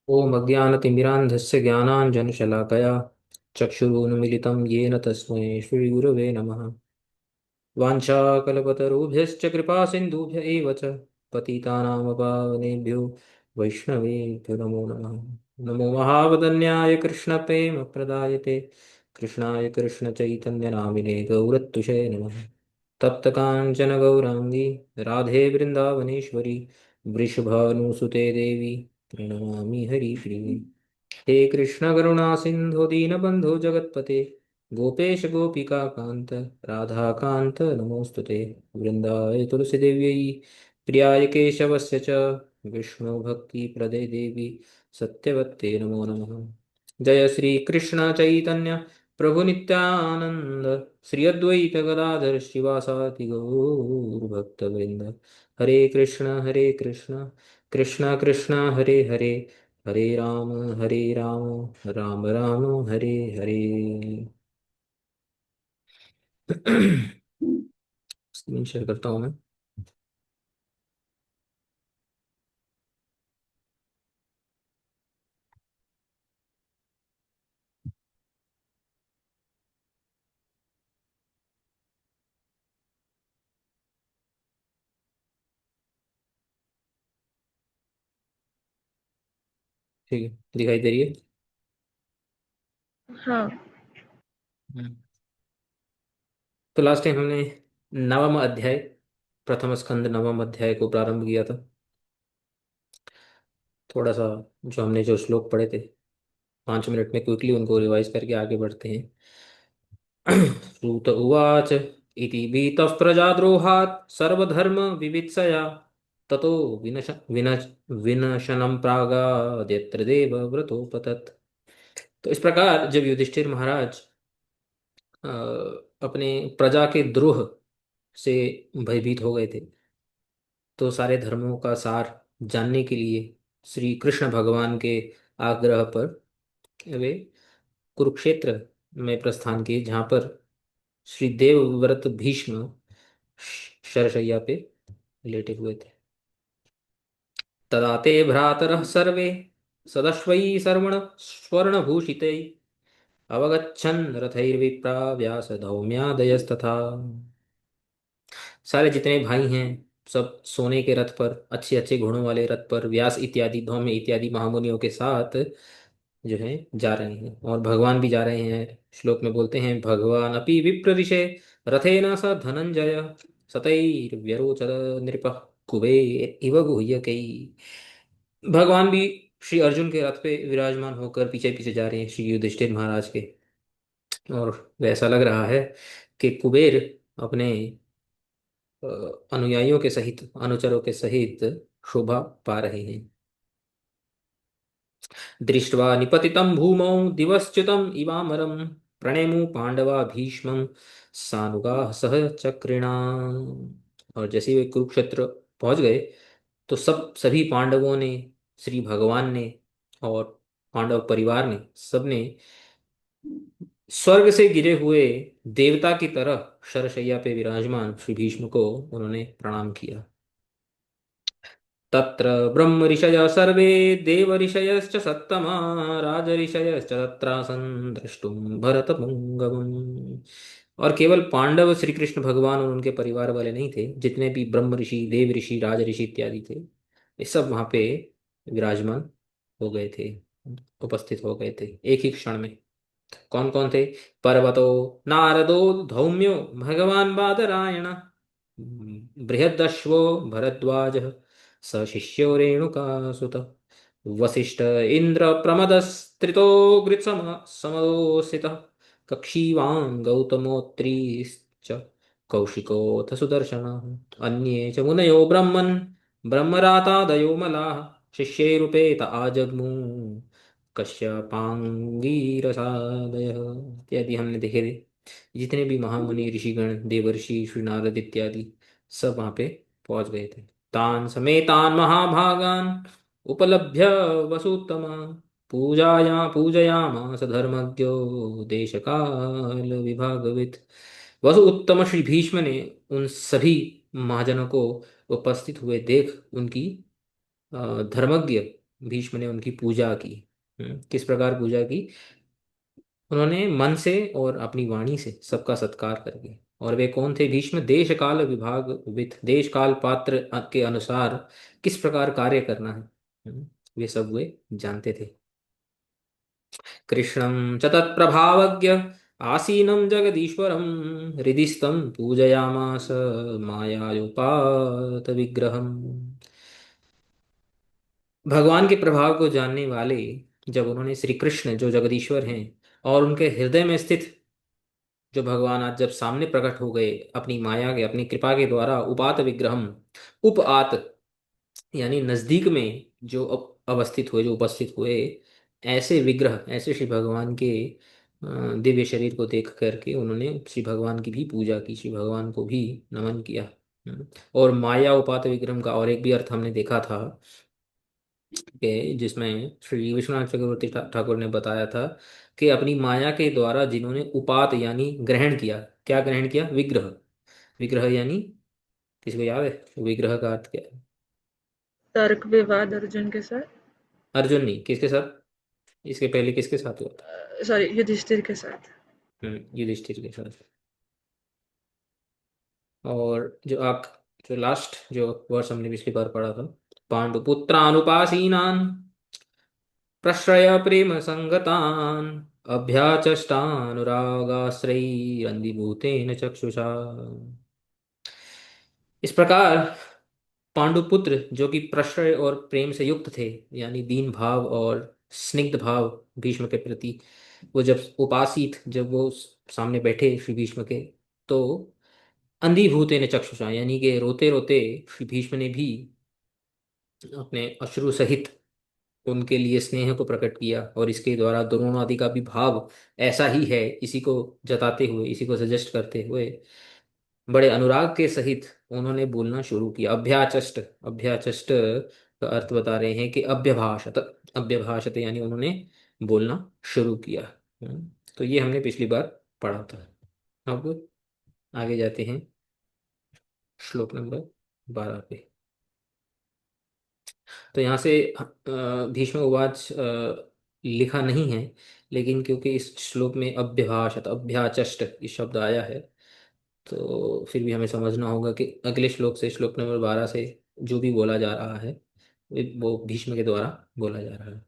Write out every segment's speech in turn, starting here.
ओम अज्ञानतिमिरान्धस्य ज्ञानाञ्जनशलाकया चक्षुरुन्मीलितं येन तस्मै श्रीगुरवे नमः। वाञ्छाकल्पतरुभ्यश्च कृपासिन्धुभ्य एव च पतितानां पावनेभ्यो वैष्णवेभ्यो नमो नमः। नमो महावदन्याय कृष्णप्रेमप्रदायते कृष्णाय कृष्णचैतन्यनामिने गौरत्तुषे नमः। तप्तकाञ्चन गौराङ्गी राधे वृन्दावनेश्वरी वृषभानुसुते देवी प्रणमामि हरिप्रिये। हे कृष्ण करुणा सिंधु दीनबंधु जगतपते गोपेश गोपिका कांत राधा कांत नमोस्तुते। वृंदाय तुलसीदेव्यै प्रियाय केशवस्य च विष्णु भक्ति प्रदे देवी सत्यवत्ते नमो नमः। जय श्री कृष्ण चैतन्य प्रभु नित्यानंद श्री अद्वैत गदाधर शिवासादि गौर भक्तवृंद। हरे कृष्ण कृष्ण कृष्ण हरे हरे हरे राम राम राम हरे हरे। स्क्रीन शेयर करता हूँ मैं। ठीक है, दिखाई दे रही है। हाँ। हम्म। तो लास्ट टाइम हमने नवम अध्याय, प्रथम स्कंद नवम अध्याय को प्रारंभ किया था। थोड़ा सा जो हमने जो श्लोक पढ़े थे 5 मिनट में क्विकली उनको रिवाइज करके आगे बढ़ते हैं। सूत उवाच इति भीतः प्रजाद्रोहात् सर्वधर्म विवित्सया ततो विनशनं प्रागाद्यत्र देव व्रतोपतत्। तो इस प्रकार जब युधिष्ठिर महाराज अ, अपने प्रजा के द्रोह से भयभीत हो गए थे, तो सारे धर्मों का सार जानने के लिए श्री कृष्ण भगवान के आग्रह पर वे कुरुक्षेत्र में प्रस्थान किए, जहाँ पर श्री देवव्रत भीष्म शरशय्या पे लेटे हुए थे। तदा ते भ्रातरः सर्वे सदश्वै सर्वण स्वर्णभूषितै अवगच्छन् रथैर्विप्रा व्यासधौम्यादयस्तथा। सारे जितने भाई हैं सब सोने के रथ पर, अच्छे अच्छे घोड़ों वाले रथ पर व्यास इत्यादि धौम्य इत्यादि महामुनियों के साथ जो है जा रहे हैं, और भगवान भी जा रहे हैं। श्लोक में बोलते हैं भगवान अपि विप्रदिशे रथेन स धनंजय सतैर्व्यरोचत नृपः कुबेर इव गुह्यकै। भगवान भी श्री अर्जुन के रथ पे विराजमान होकर पीछे पीछे जा रहे हैं श्री युधिष्ठिर महाराज के। और वैसा लग रहा है कि कुबेर अपने अ, अनुयायियों के सहित, अनुचरों के सहित शोभा पा रहे हैं। दृष्ट्वा निपतितं भूमौ दिवश्च्युतम् इवामरं प्रणेमु पांडवा भीष्मं सानुगाः सह चक्रिणा। और जैसे ही वे कुरुक्षेत्र पहुंच गए, तो सभी पांडवों ने, श्री भगवान ने और पांडव परिवार ने, सबने स्वर्ग से गिरे हुए देवता की तरह शरशय्या पे विराजमान श्री भीष्म को उन्होंने प्रणाम किया। तत्र ब्रह्म ऋषय सर्वे देव ऋषयश्च सत्तमा राजऋषयश्च तत्रासन् द्रष्टुम भरतपुंगवम्। और केवल पांडव श्री कृष्ण भगवान और उनके परिवार वाले नहीं थे, जितने भी ब्रह्म ऋषि, देव ऋषि, राज ऋषि इत्यादि थे, ये सब वहां पे विराजमान हो गए थे, उपस्थित हो गए थे एक ही क्षण में। कौन कौन थे? पर्वतो नारदो धौम्यो भगवान बादरायण बृहदश्वो भरद्वाज स शिष्यो रेणुकासुत वसिष्ठ इंद्र प्रमदस्त्रितो गृत्सम समोसितः कक्षीवान् गौतमोत्रीश्च कौशिकोऽथ सुदर्शनः अन्ये च मुनयो ब्रह्मन् ब्रह्मरातादयो मलाः शिष्यैरुपेत आजग्मु कश्यपांगीरसादय इत्यादि हमने देखे थे। जितने भी महामुनि ऋषिगण, देवर्षि, श्री नारद इत्यादि सब वहां पे पहुंच गए थे। तान समेतान महाभागान उपलभ्य वसुत्तमा पूजयामास धर्मज्ञो देश काल विभागवित्। वसु उत्तम श्री भीष्म ने उन सभी महाजनों को उपस्थित हुए देख उनकी धर्मज्ञ भीष्म ने उनकी पूजा की। किस प्रकार पूजा की? उन्होंने मन से और अपनी वाणी से सबका सत्कार करके। और वे कौन थे? भीष्म देश काल विभाग विद, देश काल पात्र के अनुसार किस प्रकार कार्य करना है, वे सब वे जानते थे। कृष्णं च तत्प्रभावज्ञ आसीनं जगदीश्वरं हृदि स्तं पूजयामास मायायोपात विग्रहम्। भगवान के प्रभाव को जानने वाले जब उन्होंने श्री कृष्ण जो जगदीश्वर हैं और उनके हृदय में स्थित जो भगवान आज जब सामने प्रकट हो गए अपनी माया के, अपनी कृपा के द्वारा, उपात विग्रहम, उपात यानी नजदीक में जो अवस्थित हुए, जो उपस्थित हुए, ऐसे विग्रह, ऐसे श्री भगवान के दिव्य शरीर को देख करके उन्होंने श्री भगवान की भी पूजा की, श्री भगवान को भी नमन किया। और माया उपात विग्रह का और एक भी अर्थ हमने देखा था कि जिसमें श्री विश्वनाथ चक्रवर्ती ठाकुर ने बताया था कि अपनी माया के द्वारा जिन्होंने उपात यानी ग्रहण किया, क्या ग्रहण किया? विग्रह। विग्रह यानी, किसी को याद है विग्रह का अर्थ क्या है? तर्क विवाद अर्जुन के साथ। अर्जुन नहीं, किसके साथ? इसके पहले किसके साथ हुआ था? सॉरी, युधिष्ठिर के साथ। युधिष्ठिर के साथ। और जो लास्ट जो वर्ष हमने पिछली बार पढ़ा था, पांडुपुत्रानुपासीनान प्रश्रय प्रेम संगतान अभ्याचष्टानुरागाश्रैरंदिभूतेन चक्षुषा। इस प्रकार पांडुपुत्र जो कि प्रश्रय और प्रेम से युक्त थे, यानी दीन भाव और स्निग्ध भाव भीष्म के प्रति, वो जब उपासित, जब वो सामने बैठे श्री भीष्म के, तो अंधीभूतेन चक्षुषा यानी कि रोते रोते श्री भीष्म ने भी अपने अश्रु सहित उनके लिए स्नेह को प्रकट किया। और इसके द्वारा द्रोण आदि का भी भाव ऐसा ही है, इसी को जताते हुए, इसी को सजेस्ट करते हुए बड़े अनुराग के सहित उन्होंने बोलना शुरू किया। अभ्याचष्ट, अभ्याचष्ट का अर्थ बता रहे हैं कि अभ्यभाषत, अभ्यभाषत यानी उन्होंने बोलना शुरू किया। तो ये हमने पिछली बार पढ़ा था। अब आगे जाते हैं श्लोक नंबर 12 पे। तो यहाँ से भीष्म उवाच लिखा नहीं है, लेकिन क्योंकि इस श्लोक में अभ्यभाषत, अभ्याचष्ट ये शब्द आया है, तो फिर भी हमें समझना होगा कि अगले श्लोक से, श्लोक नंबर 12 से जो भी बोला जा रहा है वो भीष्म के द्वारा बोला जा रहा है।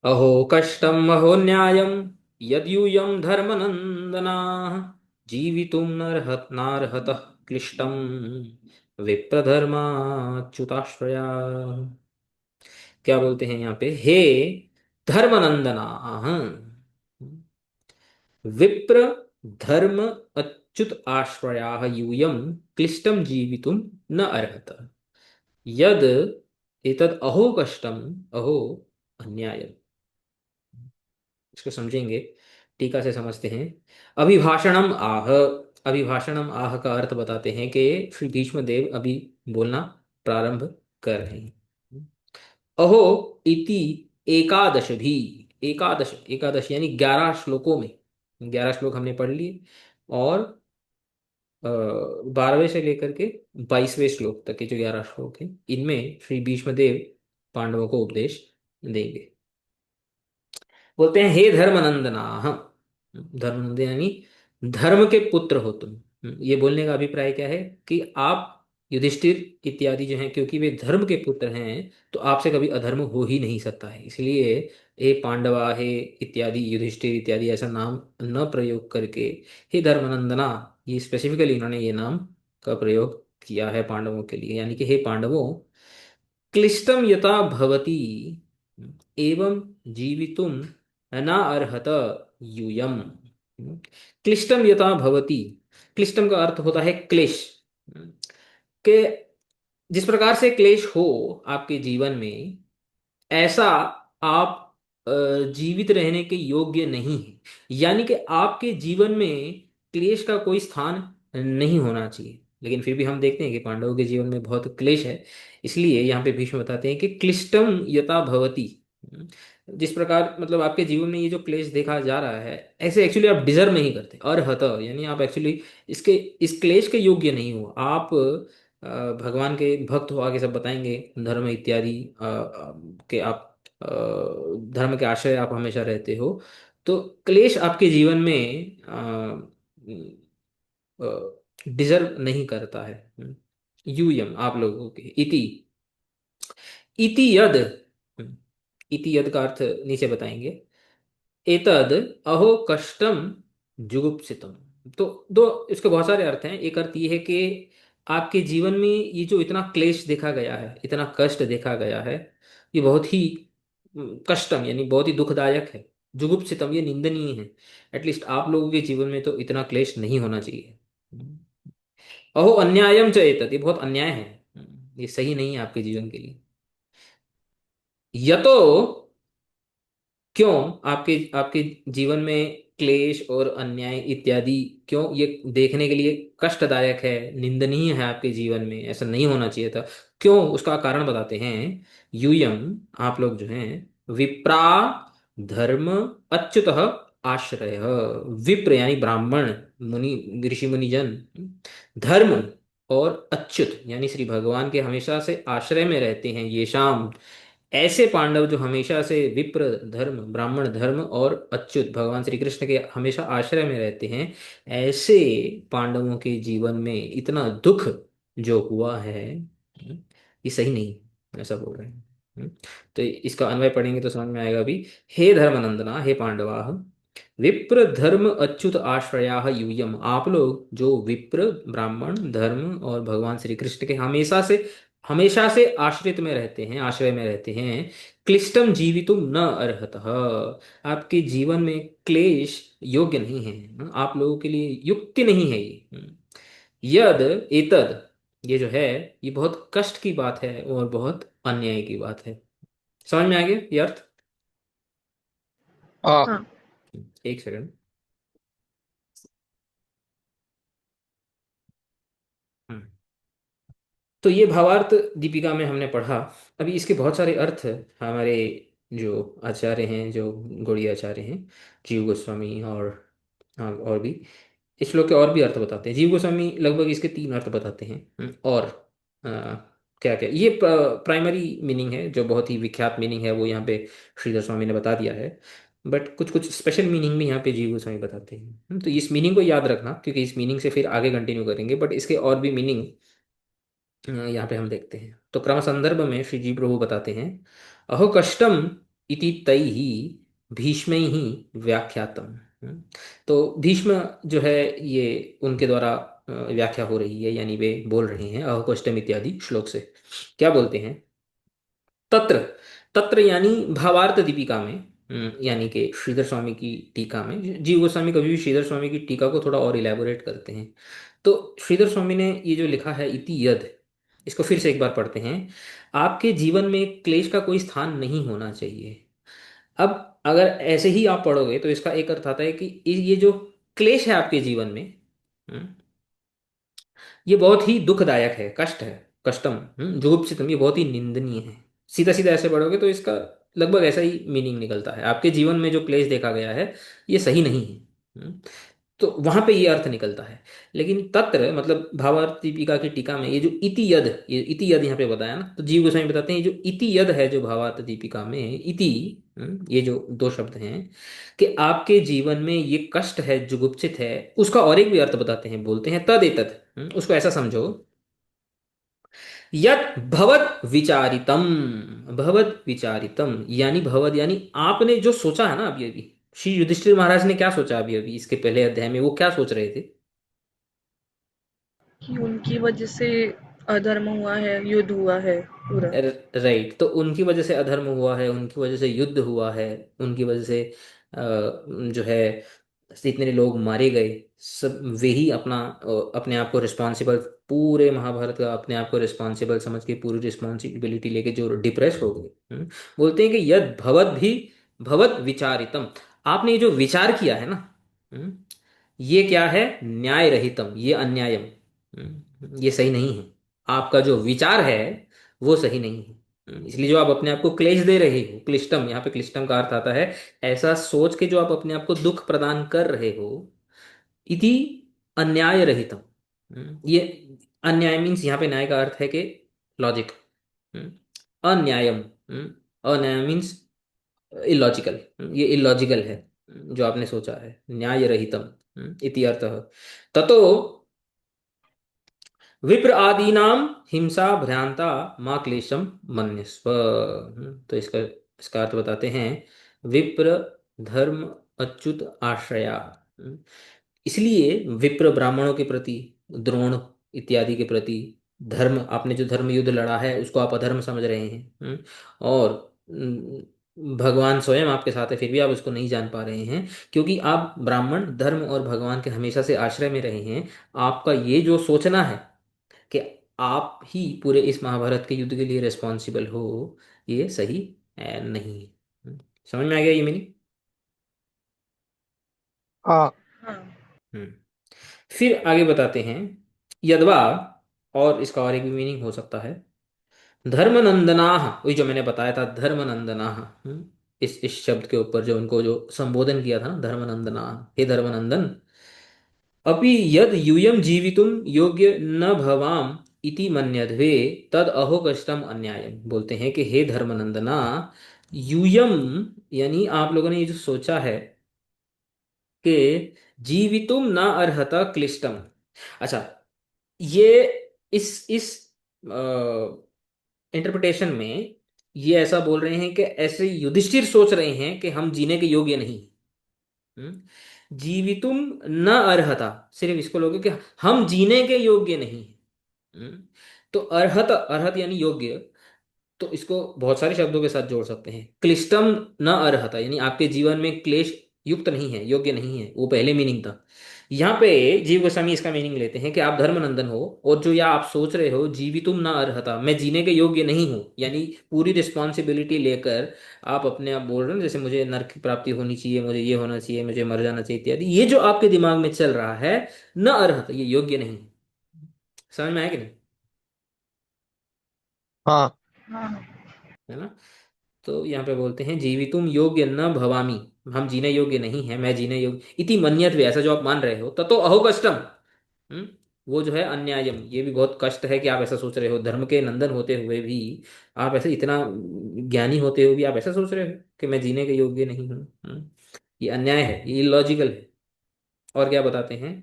अहो कष्टम अहो न्यायम यद्यूयम धर्मनंदना जीवितुम नार्हतः क्लिष्टम विप्रधर्माच्युताश्रया। क्या बोलते हैं यहाँ पे? हे धर्मनंदना, विप्र धर्म अच्युत आश्रया यूयम क्लिष्टम जीवितुम न अर्हत यद एतद अहो कष्टम अहो अन्यायम। इसको समझेंगे, टीका से समझते हैं। अभिभाषणम आह, अभिभाषणम आह का अर्थ बताते हैं कि श्री भीष्म देव अभी बोलना प्रारंभ कर रहे हैं। अहो इति एकादश भी, एकादश, एकादश यानी 11 श्लोकों में, 11 श्लोक हमने पढ़ लिए। और 12वें से लेकर के 22वें श्लोक तक के जो 11 श्लोक हैं, इनमें श्री भीष्मदेव पांडवों को उपदेश देंगे। बोलते हैं हे धर्मनंदना, धर्मनंदन यानी धर्म के पुत्र हो तुम। ये बोलने का अभिप्राय क्या है कि आप युधिष्ठिर इत्यादि जो हैं, क्योंकि वे धर्म के पुत्र हैं, तो आपसे कभी अधर्म हो ही नहीं सकता है। इसलिए हे पांडवा, हे इत्यादि, युधिष्ठिर इत्यादि ऐसा नाम न प्रयोग करके हे धर्मनंदना, ये स्पेसिफिकली इन्होंने ये नाम का प्रयोग किया है पांडवों के लिए। यानी कि हे पांडवों, क्लिष्टम यथा भवति एवं जीवितुम न अर्हत यूयम। क्लिष्टम यथा भवति, क्लिष्टम का अर्थ होता है क्लेश, के जिस प्रकार से क्लेश हो आपके जीवन में, ऐसा आप जीवित रहने के योग्य नहीं है। यानी कि आपके जीवन में क्लेश का कोई स्थान नहीं होना चाहिए। लेकिन फिर भी हम देखते हैं कि पांडवों के जीवन में बहुत क्लेश है। इसलिए यहाँ पे भीष्म बताते हैं कि क्लिष्टम यथा भवति, जिस प्रकार मतलब आपके जीवन में ये जो क्लेश देखा जा रहा है, ऐसे एक्चुअली आप डिजर्व नहीं करते। अर्हत यानी आप एक्चुअली इसके, इस क्लेश के योग्य नहीं हो आप। भगवान के भक्त हो, आगे सब बताएंगे, धर्म इत्यादि के आप धर्म के आश्रय आप हमेशा रहते हो, तो क्लेश आपके जीवन में डिजर्व नहीं करता है। यूयम आप लोगों के इति, इति यद, इति यद का अर्थ नीचे बताएंगे। एतद अहो कष्टम जुगुप्सितम। तो दो, इसके बहुत सारे अर्थ हैं। एक अर्थ ये है कि आपके जीवन में ये जो इतना क्लेश देखा गया है, इतना कष्ट देखा गया है, ये बहुत ही कष्टम यानी बहुत ही दुखदायक है। जुगुप्सितम ये निंदनीय है। एटलीस्ट आप लोगों के जीवन में तो इतना क्लेश नहीं होना चाहिए। अहो अन्यायम च एतत्, ये बहुत अन्याय है। ये सही नहीं है आपके जीवन के लिए। यतो, क्यों आपके आपके जीवन में क्लेश और अन्याय इत्यादि क्यों ये देखने के लिए कष्टदायक है, निंदनीय है आपके जीवन में, ऐसा नहीं होना चाहिए था। क्यों, उसका कारण बताते हैं। यूयम आप लोग जो हैं, विप्रा धर्म अच्युत आश्रय। विप्र यानी ब्राह्मण, मुनि ऋषि मुनिजन, धर्म और अच्युत यानी श्री भगवान के हमेशा से आश्रय में रहते हैं ये शाम। ऐसे पांडव जो हमेशा से विप्र धर्म, ब्राह्मण धर्म और अच्युत भगवान श्री कृष्ण के हमेशा आश्रय में रहते हैं, ऐसे पांडवों के जीवन में इतना दुख जो हुआ है, ये सही नहीं, ऐसा बोल रहे हैं। तो इसका अन्वय पढ़ेंगे तो समझ में आएगा भी। हे धर्मनंदना, हे पांडवा, विप्र धर्म अच्युत आश्रया यूयम, आप लोग जो विप्र ब्राह्मण धर्म और भगवान श्री कृष्ण के हमेशा से आश्रित में रहते हैं, आश्रय में रहते हैं, क्लिष्टम जीवितुम न अर्हतः, आपके जीवन में क्लेश योग्य नहीं है, आप लोगों के लिए युक्ति नहीं है ये। यद एतद, ये जो है, ये बहुत कष्ट की बात है और बहुत अन्याय की बात है। समझ में आ गया ये अर्थ? हाँ। हाँ। एक सेकंड। हम्म। तो ये भावार्थ दीपिका में हमने पढ़ा। अभी इसके बहुत सारे अर्थ हमारे जो आचार्य हैं, जो गौड़ीय आचार्य हैं, जीव गोस्वामी और हाँ और भी, इस श्लोक के और भी अर्थ बताते हैं। जीव गोस्वामी लगभग इसके 3 अर्थ बताते हैं। और क्या क्या ये प्राइमरी मीनिंग है, जो बहुत ही विख्यात मीनिंग है, वो यहाँ पे श्रीधर स्वामी ने बता दिया है। बट कुछ कुछ स्पेशल मीनिंग भी यहाँ पे जीव गोस्वामी बताते हैं। तो इस मीनिंग को याद रखना, क्योंकि इस मीनिंग से फिर आगे कंटिन्यू करेंगे। बट इसके और भी मीनिंग यहाँ पे हम देखते हैं। तो क्रम संदर्भ में श्री जी प्रभु बताते हैं, अहो कष्टम इति तैहि भीष्मैहि व्याख्यातम। तो भीष्म जो है, ये उनके द्वारा व्याख्या हो रही है, यानी वे बोल रहे हैं अहो कष्टम इत्यादि श्लोक से। क्या बोलते हैं? तत्र, तत्र यानी भावार्थ दीपिका में, यानी कि श्रीधर स्वामी की टीका में। जीव गोस्वामी कभी भी श्रीधर स्वामी की टीका को थोड़ा और इलेबोरेट करते हैं। तो श्रीधर स्वामी ने ये जो लिखा है इति यद, इसको फिर से एक बार पढ़ते हैं। आपके जीवन में क्लेश का कोई स्थान नहीं होना चाहिए। अब अगर ऐसे ही आप पढ़ोगे तो इसका एक अर्थ आता है कि ये जो क्लेश है आपके जीवन में, हम्म, ये बहुत ही दुखदायक है, कष्ट है, कष्टम, जुगुप्सितम, ये बहुत ही निंदनीय है। सीधा सीधा ऐसे पढ़ोगे तो इसका लगभग ऐसा ही मीनिंग निकलता है। आपके जीवन में जो क्लेश देखा गया है, ये सही नहीं है। तो वहां पे ये अर्थ निकलता है। लेकिन तत्र मतलब भावार्थ दीपिका की टीका में ये जो इति यद, ये इति यद यहाँ पे बताया ना, तो जीव गोस्वामी बताते हैं ये जो इति यद है, जो भावार्थ दीपिका में इति, ये जो 2 शब्द हैं, कि आपके जीवन में ये कष्ट है, जुगुप्सित है, उसका और एक भी अर्थ बताते हैं। बोलते हैं तद एतत्, उसको ऐसा समझो, यत भवत विचारितम, भवत विचारितम यानी भवत यानी आपने जो सोचा है ना अभी अभी। श्री युधिष्ठिर महाराज ने क्या सोचा अभी अभी, इसके पहले अध्याय में वो क्या सोच रहे थे? कि उनकी वजह से अधर्म हुआ है, युद्ध हुआ है पूरा। राइट, तो उनकी वजह से अधर्म हुआ है, उनकी वजह से युद्ध हुआ है, उनकी वजह से जो है इतने लोग मारे गए, सब वे ही अपने आप को रिस्पॉन्सिबल, पूरे महाभारत का अपने आप को रिस्पॉन्सिबल समझ के पूरी रिस्पॉन्सिबिलिटी लेके जो डिप्रेस हो गए। बोलते हैं कि यद भवत भी भवत विचारितम, आपने ये जो विचार किया है ना, हम्म, ये क्या है? न्याय रहितम, ये अन्यायम, ये सही नहीं है। आपका जो विचार है वो सही नहीं है। इसलिए जो आप अपने आप को क्लेश दे रहे हो, क्लिष्टम, यहाँ पे क्लिष्टम का अर्थ आता है ऐसा सोच के जो आप अपने आप को दुख प्रदान कर रहे हो, इति अन्याय रहितम, ये अन्याय मीन्स यहाँ पे न्याय का अर्थ है कि लॉजिक। अन्यायम। अन्याय मीन्स इलॉजिकल। ये इलॉजिकल है जो आपने सोचा है, न्याय रहितम इति अर्थः। ततो विप्र आदीनाम हिंसा भ्रांता माँ क्लेशम मन्यस्व। तो इसका अर्थ बताते हैं। विप्र धर्म अच्युत आश्रया। इसलिए विप्र ब्राह्मणों के प्रति, द्रोण इत्यादि के प्रति, धर्म, आपने जो धर्म युद्ध लड़ा है उसको आप अधर्म समझ रहे हैं। और भगवान स्वयं आपके साथ है फिर भी आप उसको नहीं जान पा रहे हैं, क्योंकि आप ब्राह्मण धर्म और भगवान के हमेशा से आश्रय में रहे हैं। आपका ये जो सोचना है कि आप ही पूरे इस महाभारत के युद्ध के लिए रिस्पॉन्सिबल हो, ये सही नहीं है। समझ में आ गया ये मीनिंग? हाँ। हाँ। हम्म फिर आगे बताते हैं। यद्वा, और इसका और एक भी मीनिंग हो सकता है। धर्मनंदनाः, वही जो मैंने बताया था, धर्मनंदनाः। इस शब्द के ऊपर जो उनको जो संबोधन किया था ना, धर्मनंदनाः, हे धर्मनंदन। अपि यद यूयम जीवितुम योग्य न भवाम इति मन्यध्वे तद अहो कष्टम अन्यायम। बोलते हैं कि हे धर्मनंदना, यूयम यानी आप लोगों ने ये जो सोचा है कि जीवितुम न अर्हता क्लिष्टम। अच्छा, ये इस इंटरप्रिटेशन में ये ऐसा बोल रहे हैं कि ऐसे युधिष्ठिर सोच रहे हैं कि हम जीने के योग्य नहीं। जीवितुम न अर्हता, सिर्फ इसको लोगे कि हम जीने के योग्य नहीं हैं। तो अर्हत, अर्हत यानी योग्य। तो इसको बहुत सारे शब्दों के साथ जोड़ सकते हैं। क्लिष्टम न अर्हता यानी आपके जीवन में क्लेश युक्त नहीं है, योग्य नहीं है, वो पहले मीनिंग था। यहाँ पे जीव गोस्वामी इसका मीनिंग लेते हैं कि आप धर्मनंदन हो, और जो या आप सोच रहे हो जीवितुम न अर्हता, मैं जीने के योग्य नहीं हूँ, यानी पूरी रिस्पॉन्सिबिलिटी लेकर आप अपने आप बोल रहे हो जैसे मुझे नरक की प्राप्ति होनी चाहिए, मुझे ये होना चाहिए, मुझे मर जाना चाहिए इत्यादि, ये जो आपके दिमाग में चल रहा है, न अर्हता, ये योग्य नहीं है। समझ में आया कि नहीं? हाँ। हाँ। है ना? तो यहाँ पे बोलते हैं जीवितुम योग्य न भवामी, हम जीने योग्य नहीं है, मैं जीने योग्य, इति मन्यत्वे, ऐसा जो आप मान रहे हो, ततो अहो कष्टम। हम्म वो जो है अन्यायम, ये भी बहुत कष्ट है कि आप ऐसा सोच रहे हो, धर्म के नंदन होते हुए भी, आप ऐसे इतना ज्ञानी होते हुए भी आप ऐसा सोच रहे हो कि मैं जीने के योग्य नहीं हूँ। ये अन्याय है, ये इलॉजिकल है। और क्या बताते हैं?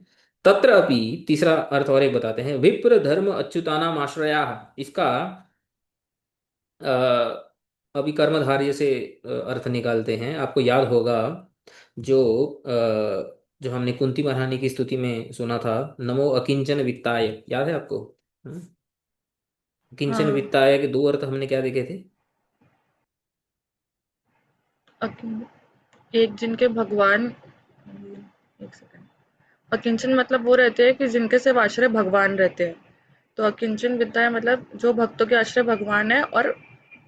तत्र अपि, तीसरा अर्थ और एक बताते हैं, विप्र धर्म अच्युतानाम आश्रया। इसका अ, अभी कर्मधारय से अर्थ निकालते हैं। आपको याद होगा जो जो हमने कुंती महारानी की स्तुति में सुना था, नमो अकिंचन वित्ताय, याद है आपको? हम्म? अकिंचन हाँ। वित्ताय के दो अर्थ हमने क्या देखे थे? एक जिनके भगवान, एक सेकंड, अकिंचन मतलब वो रहते हैं कि जिनके सिर्फ आश्रय भगवान रहते हैं। तो अकिंचन विद्या है मतलब जो भक्तों के आश्रय भगवान है, और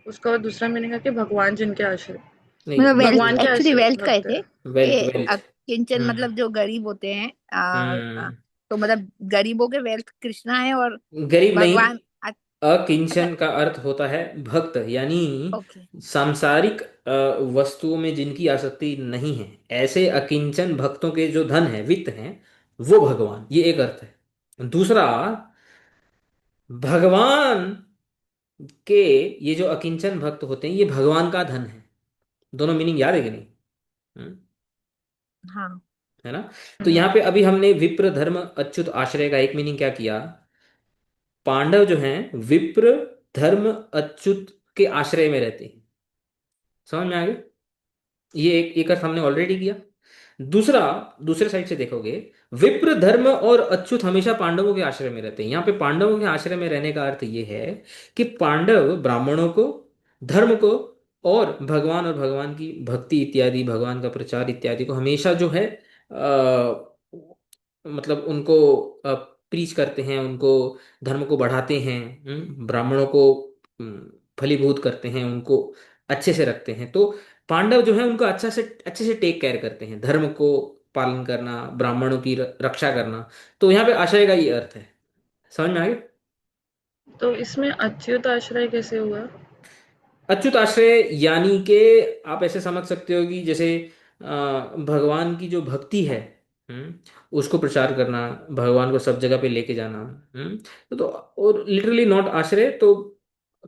उसका दूसरा मीनिंग है कि भगवान जिनके आश्रय, नहीं, मतलब वेल्थ, भगवान के एक्चुअली आश्रय वेल्थ कहे भक्त थे है। वेल्थ कि वेल्थ। किंचन हम्म मतलब जो गरीब होते हैं हम्म तो मतलब गरीबों के वेल्थ कृष्णा है, और गरीब नहीं, भगवान अच्छा। अकिंचन का अर्थ होता है भक्त, यानी ओके। सांसारिक वस्तुओं में जिनकी आसक्ति नहीं है, ऐसे अकिंचन भक्तों के जो धन है, वित्त है, वो भगवान, ये एक अर्थ है। दूसरा, भगवान के ये जो अकिंचन भक्त होते हैं, ये भगवान का धन है। दोनों मीनिंग याद है कि नहीं? हम्म, हाँ। है ना? तो यहाँ हम्म। पे अभी हमने विप्र धर्म अच्युत आश्रय का एक मीनिंग क्या किया? पांडव जो हैं विप्र धर्म अच्युत के आश्रय में रहते हैं। समझ में आ गया? ये एक अर्थ हमने ऑलरेडी किया। दूसरा, दूसरे साइड से देखोगे, विप्र धर्म और अच्युत हमेशा पांडवों के आश्रय में रहते हैं। यहाँ पे पांडवों के आश्रय में रहने का अर्थ ये है कि पांडव ब्राह्मणों को, धर्म को, और भगवान और भगवान की भक्ति इत्यादि, भगवान का प्रचार इत्यादि को हमेशा जो है मतलब उनको प्रीच करते हैं, उनको धर्म को बढ़ाते हैं। ब्राह्मणों को फलीभूत करते हैं, उनको अच्छे से रखते हैं। तो पांडव जो है उनको अच्छे से टेक केयर करते हैं, धर्म को पालन करना, ब्राह्मणों की रक्षा करना। तो यहाँ पे आशय का ये अर्थ है। समझ में आ गया? तो इसमें अच्युत आश्रय कैसे हुआ? अच्युत आश्रय यानी कि आप ऐसे समझ सकते हो कि जैसे भगवान की जो भक्ति है, उसको प्रचार करना, भगवान को सब जगह पे लेके जाना। तो और लिटरली नॉट आश्रय, तो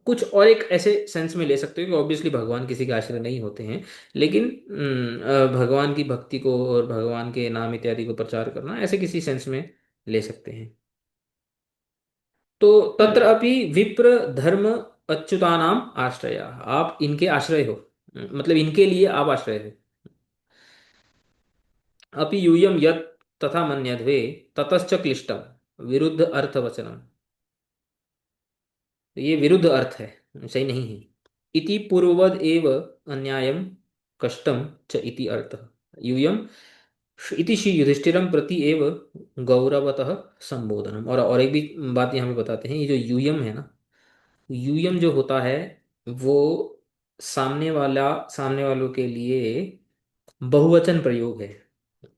कुछ और एक ऐसे सेंस में ले सकते हो कि ऑब्वियसली भगवान किसी के आश्रय नहीं होते हैं, लेकिन भगवान की भक्ति को और भगवान के नाम इत्यादि को प्रचार करना, ऐसे किसी सेंस में ले सकते हैं। तो तत्र अपि विप्र धर्म अच्युतानाम आश्रय, आप इनके आश्रय हो, मतलब इनके लिए आप आश्रय हो। अपि यूयम यत् तथा मन्यध्वे ततश्च क्लिष्टम विरुद्ध अर्थवचनम। तो ये विरुद्ध अर्थ है, सही नहीं है। इति पूर्ववद एव अन्यायम कष्टम च इति अर्थ। यूयम इति श्री युधिष्ठिरम प्रति एव गौरवतः संबोधनम। और एक भी बात यहाँ पे बताते हैं, ये जो यूयम है ना, यूयम जो होता है वो सामने वालों के लिए बहुवचन प्रयोग है।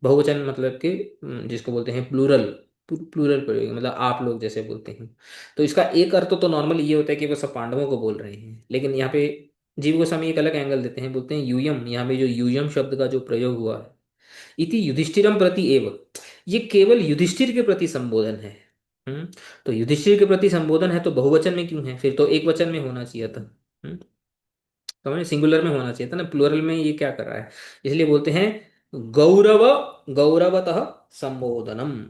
बहुवचन मतलब कि जिसको बोलते हैं प्लूरल, प्लूरल प्रयोग है, मतलब आप लोग जैसे बोलते हैं। तो इसका एक अर्थ तो नॉर्मली ये होता है कि वो सब पांडवों को बोल रहे हैं, लेकिन यहाँ पे जीव गोस्वामी एक अलग एंगल देते हैं, बोलते हैं यूयम, यहाँ पे जो यूयम शब्द का जो प्रयोग हुआ है, इति युधिष्ठिरम प्रति एव, ये केवल युधिष्ठिर के प्रति संबोधन है। हम्म तो युधिष्ठिर के प्रति संबोधन है तो बहुवचन में क्यों है, फिर तो एक वचन में होना चाहिए था। तो सिंगुलर में होना चाहिए था ना, प्लूरल में ये क्या कर रहा है, इसलिए बोलते हैं गौरव, गौरवतः संबोधनम।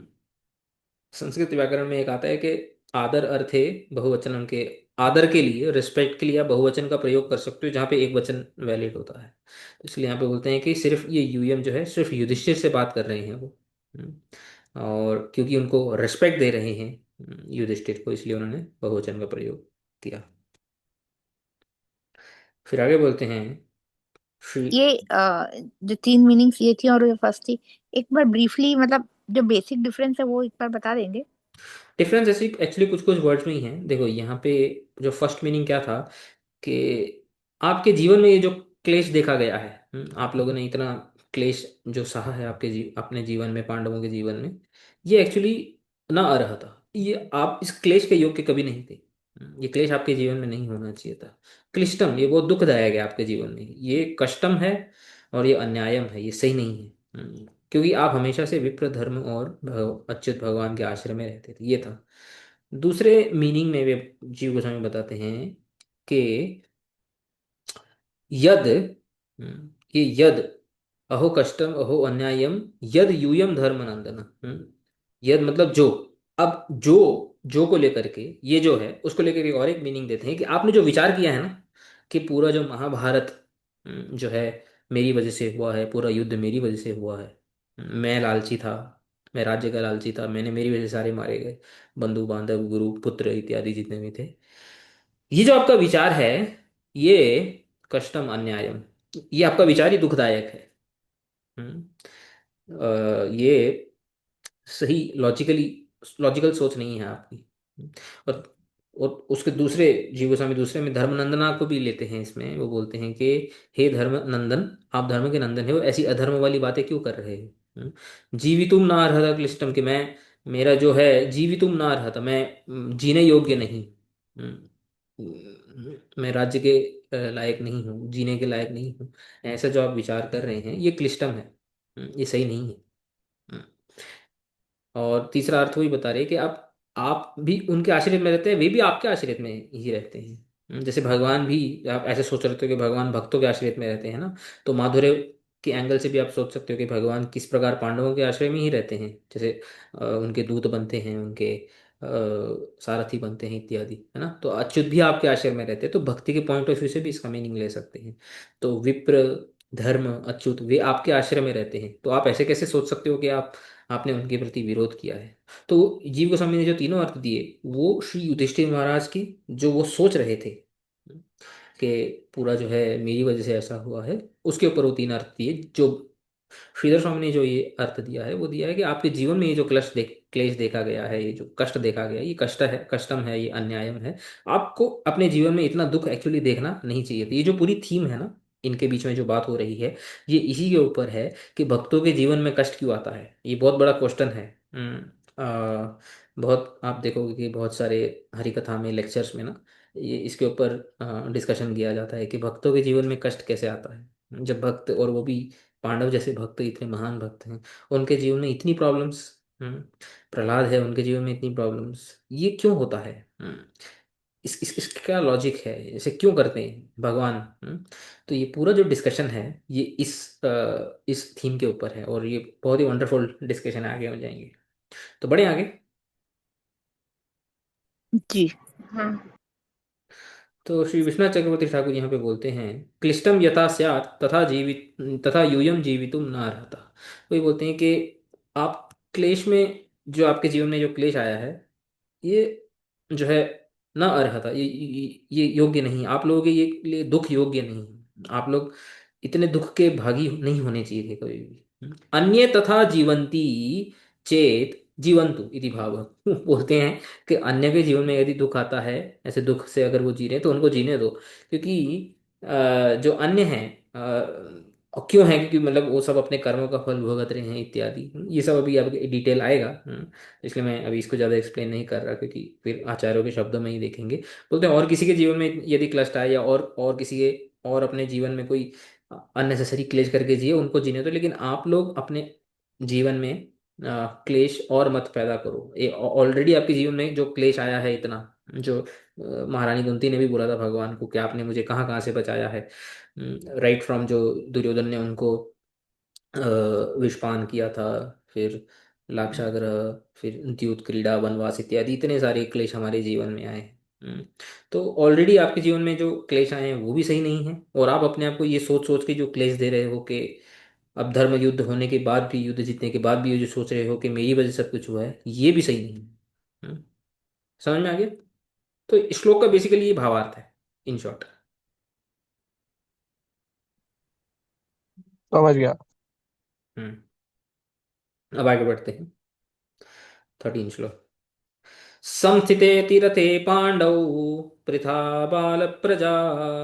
संस्कृत व्याकरण में एक आता है कि आदर अर्थे बहुवचनम, के आदर के लिए, रिस्पेक्ट के लिए आप बहुवचन का प्रयोग कर सकते हो जहाँ पे एक वचन वैलिड होता है। तो इसलिए यहाँ पे बोलते हैं कि सिर्फ ये यूएम जो है सिर्फ युधिष्ठिर से बात कर रहे हैं वो। और क्योंकि उनको रिस्पेक्ट दे रहे हैं युधिष्ठिर को, इसलिए उन्होंने बहुवचन का प्रयोग किया। फिर आगे बोलते हैं श्री। ये जो तीन मीनिंग्स ये थी और ये फर्स्ट थी, एक बार ब्रीफली मतलब जो बेसिक डिफरेंस है वो एक बार बता देंगे। डिफरेंस ऐसी एक्चुअली कुछ कुछ वर्ड्स में ही है। देखो यहाँ पे जो फर्स्ट मीनिंग क्या था कि आपके जीवन में ये जो क्लेश देखा गया है, आप लोगों ने इतना क्लेश जो सहा है अपने जीवन में, पांडवों के जीवन में, ये एक्चुअली ना आ रहा था, ये आप इस क्लेश के योग्य कभी नहीं थे। ये क्लेश आपके जीवन में नहीं होना चाहिए था। क्लिष्टम, ये बहुत दुखदायक है आपके जीवन में, ये कष्टम है और ये अन्यायम है, ये सही नहीं है। क्योंकि आप हमेशा से विप्र धर्म और अच्युत भगवान के आश्रय में रहते थे, ये था। दूसरे मीनिंग में वे जीव गोस्वामी बताते हैं कि यद, ये यद, अहो कष्टम अहो अन्यायम, यद यूयम धर्म नंदन। यद मतलब जो, अब जो को लेकर के, ये जो है उसको लेकर के और एक मीनिंग देते हैं कि आपने जो विचार किया है ना, कि पूरा जो महाभारत जो है मेरी वजह से हुआ है, पूरा युद्ध मेरी वजह से हुआ है, मैं लालची था, मैं राज्य का लालची था, मैंने, मेरी वजह से सारे मारे गए, बंधु बांधव गुरु पुत्र इत्यादि जितने भी थे, ये जो आपका विचार है, ये कष्टम अन्यायम, ये आपका विचार ही दुखदायक है। हम्म, ये सही लॉजिकल सोच नहीं है आपकी। और और उसके दूसरे जीव गोस्वामी दूसरे में धर्मनंदना को भी लेते हैं इसमें, वो बोलते हैं कि हे धर्म नंदन, आप धर्म के नंदन हो, ऐसी अधर्म वाली बातें क्यों कर रहे हो। जीवितुम ना अर्हता क्लिष्टम, कि मैं, मेरा जो है जीवितुम ना अर्हता, मैं जीने योग्य नहीं, मैं राज्य के लायक नहीं हूँ, जीने के लायक नहीं हूँ, ऐसा जो आप विचार कर रहे हैं ये क्लिष्टम है। ये सही नहीं है। हम्म, और तीसरा अर्थ वही बता रहे हैं कि आप भी उनके आश्रित में रहते हैं, वे भी आपके आश्रित में ही रहते हैं। जैसे भगवान भी, आप ऐसे सोच रहे हो कि भगवान भक्तों के आश्रित में रहते हैं ना, तो माधुर्य के एंगल से भी आप सोच सकते हो कि भगवान किस प्रकार पांडवों के आश्रय में ही रहते हैं, जैसे उनके दूत बनते हैं, उनके सारथी बनते हैं इत्यादि, है ना। तो अच्युत भी आपके आश्रय में रहते हैं, तो भक्ति के पॉइंट ऑफ व्यू से भी इसका मीनिंग ले सकते हैं। तो विप्र, धर्म, अच्युत, वे आपके आश्रय में रहते हैं, तो आप ऐसे कैसे सोच सकते हो कि आपने उनके प्रति विरोध किया है। तो जीव गोस्वामी ने जो तीनों अर्थ दिए वो श्री युधिष्ठिर महाराज की जो वो सोच रहे थे कि पूरा जो है मेरी वजह से ऐसा हुआ है, उसके ऊपर वो तीन अर्थ दिए। जो श्रीधर स्वामी ने जो ये अर्थ दिया है वो दिया है कि आपके जीवन में ये जो क्लेश देखा गया है, ये जो कष्ट देखा गया है, ये कष्ट है, कष्टम है, ये अन्यायम है। आपको अपने जीवन में इतना दुख एक्चुअली देखना नहीं चाहिए था। ये जो पूरी थीम है ना, इनके बीच में जो बात हो रही है, ये इसी के ऊपर है कि भक्तों के जीवन में कष्ट क्यों आता है। ये बहुत बड़ा क्वेश्चन है। बहुत आप देखोगे कि बहुत सारे हरि कथा में, लेक्चर्स में ना, ये इसके ऊपर डिस्कशन किया जाता है कि भक्तों के जीवन में कष्ट कैसे आता है, जब भक्त, और वो भी पांडव जैसे भक्त इतने महान भक्त हैं, उनके जीवन में इतनी प्रॉब्लम्स। प्रहलाद है, उनके जीवन में इतनी प्रॉब्लम्स, ये क्यों होता है? इसका क्या लॉजिक है, ऐसे क्यों करते हैं भगवान? तो ये पूरा जो डिस्कशन है, ये इस थीम के ऊपर है, और ये बहुत ही वंडरफुल डिस्कशन आगे हो जाएंगे। तो बढ़े आगे। जी। हाँ। तो श्री विश्वनाथ चक्रवर्ती ठाकुर यहाँ पे बोलते हैं, क्लिष्टम यथा स्यात् तथा जीवित तथा यूयम जीवितुम न अर्हता। वही बोलते हैं कि आप क्लेश में, जो आपके जीवन में जो क्लेश आया है, ये जो है ना अर्हता, ये योग्य नहीं, आप लोगों के ये लिए दुख योग्य नहीं। आप लोग इतने दुख के भागी नहीं होने चाहिए थे कभी भी। अन्य तथा जीवंती चेत जीवंतु इति भाव। बोलते हैं कि अन्य के जीवन में यदि दुख आता है, ऐसे दुख से अगर वो जी रहे हैं, तो उनको जीने दो। क्योंकि जो अन्य हैं, और क्यों है, क्योंकि मतलब वो सब अपने कर्मों का फल भुगत रहे हैं इत्यादि। ये सब अभी आपके डिटेल आएगा। इसलिए मैं अभी इसको ज़्यादा एक्सप्लेन नहीं कर रहा, क्योंकि फिर आचार्यों के शब्दों में ही देखेंगे। बोलते हैं और किसी के जीवन में यदि क्लस्ट आए, या और किसी के, और अपने जीवन में कोई अननेसेसरी क्लेश करके जिए, उनको जीने दो, लेकिन आप लोग अपने जीवन में क्लेश और मत पैदा करो। ये ऑलरेडी आपके जीवन में जो क्लेश आया है इतना, जो महारानी कुंती ने भी बोला था भगवान को कि आपने मुझे कहाँ कहाँ से बचाया है। राइट फ्रॉम जो दुर्योधन ने उनको विषपान किया था, फिर लाक्षागृह, फिर द्यूत क्रीड़ा, वनवास इत्यादि इतने सारे क्लेश हमारे जीवन में आए। हम्म, तो ऑलरेडी आपके जीवन में जो क्लेश आए हैं वो भी सही नहीं है, और आप अपने आप को ये सोच सोच के जो क्लेश दे रहे हो कि अब धर्म युद्ध होने के बाद भी, युद्ध जीतने के बाद भी ये जो सोच रहे हो कि मेरी वजह से सब कुछ हुआ है, ये भी सही नहीं है। समझ में आ गया? तो इस श्लोक का बेसिकली ये भावार्थ है, इन शॉर्ट। समझ गया। हम्म अब आगे बढ़ते हैं। 13 श्लोक। संस्थिते तीरथे पांडौ पृथा बाल प्रजा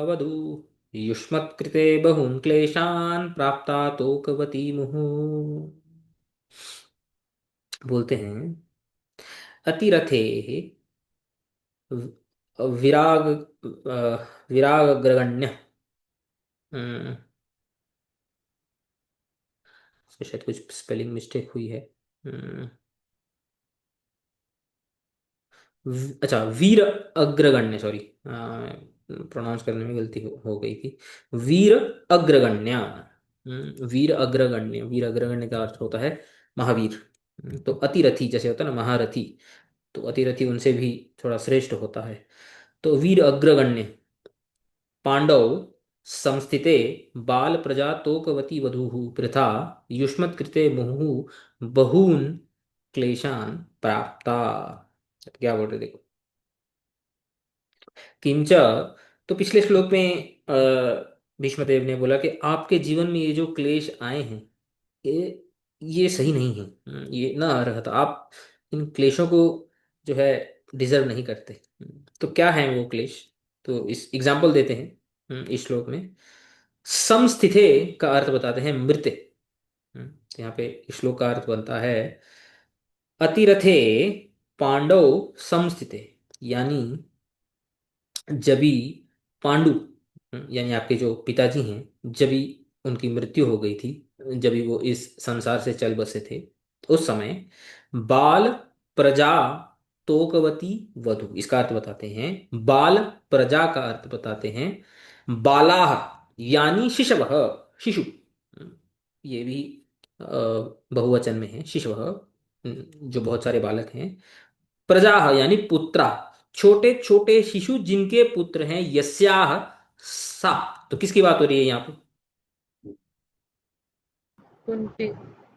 वधू युष्मत्कृते बहून् क्लेशान् प्राप्ता तोकवती मुहु। बोलते हैं, अतिरथे विराग विरागग्रगण्य। हम्म, इसमें शायद कुछ स्पेलिंग मिस्टेक हुई है। हम्म, अच्छा, वीर अग्रगण्य, सॉरी, प्रोनाउंस करने में गलती हो गई थी। वीर अग्रगण्य। वीर अग्रगण्य, वीर अग्रगण्य का अर्थ होता है महावीर। तो अतिरथी जैसे होता है ना महारथी, तो अतिरथी उनसे भी थोड़ा श्रेष्ठ होता है। तो वीर अग्रगण्य पांडव संस्थिते बाल प्रजा तोकवती वधूः पृथा युष्मत्कृते मुहुः बहून् क्लेशान् प्राप्ता। क्या बोल रहे देखो। किंच, तो पिछले श्लोक में भीष्मदेव ने बोला कि आपके जीवन में ये जो क्लेश आए हैं, ये सही नहीं है। ये ना रहता, आप इन क्लेशों को जो है डिजर्व नहीं करते। तो क्या है वो क्लेश? तो इस एग्जाम्पल देते हैं। इस श्लोक में समस्थिते का अर्थ बताते हैं मृत। यहाँ पे इस श्लोक का अर्थ बनता है, अतिरथे पांडव समस्थिते, यानी जबी पांडु, यानी आपके जो पिताजी हैं, जबी उनकी मृत्यु हो गई थी, जबी वो इस संसार से चल बसे थे, तो उस समय बाल प्रजा तोकवती वधु, इसका अर्थ बताते हैं बाल प्रजा का अर्थ बताते हैं बालाह, यानी शिशवः, शिशु। ये भी बहुवचन में है शिशवः, जो बहुत सारे बालक हैं। प्रजा यानी पुत्रा, छोटे छोटे शिशु जिनके पुत्र हैं, यस्याह सा। तो किसकी बात हो रही है यहाँ पे? कुंती।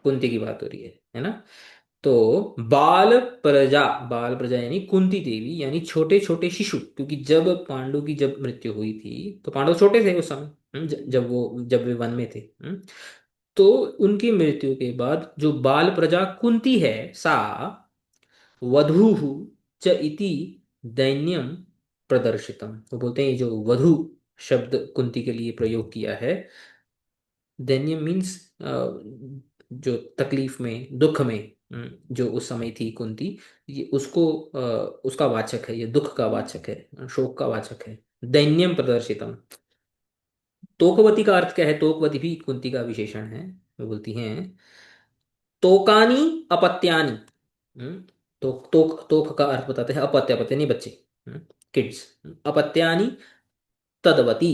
कुंती की बात हो रही है ना? तो बाल प्रजा, बाल प्रजा यानी कुंती देवी, यानी छोटे छोटे शिशु, क्योंकि जब पांडु की जब मृत्यु हुई थी तो पांडव छोटे थे उस समय। जब वे वन में थे। तो उनकी मृत्यु के बाद जो बाल प्रजा कुंती है, सा वधूः च इति दैन्यम प्रदर्शितम। तो बोलते हैं ये जो वधु शब्द कुंती के लिए प्रयोग किया है, दैन्यम मीन्स जो तकलीफ में, दुख में, जो उस समय थी कुंती, ये उसको उसका वाचक है, ये दुख का वाचक है, शोक का वाचक है। दैन्यम प्रदर्शितम। तोकवती का अर्थ क्या है? तोकवती भी कुंती का विशेषण है। वो बोलती हैं, तोकानी अपत्यानी। तोक का अर्थ बताते हैं अपत्य, अपत्य नहीं बच्चे, किड्स। अपत्यानी तदवती,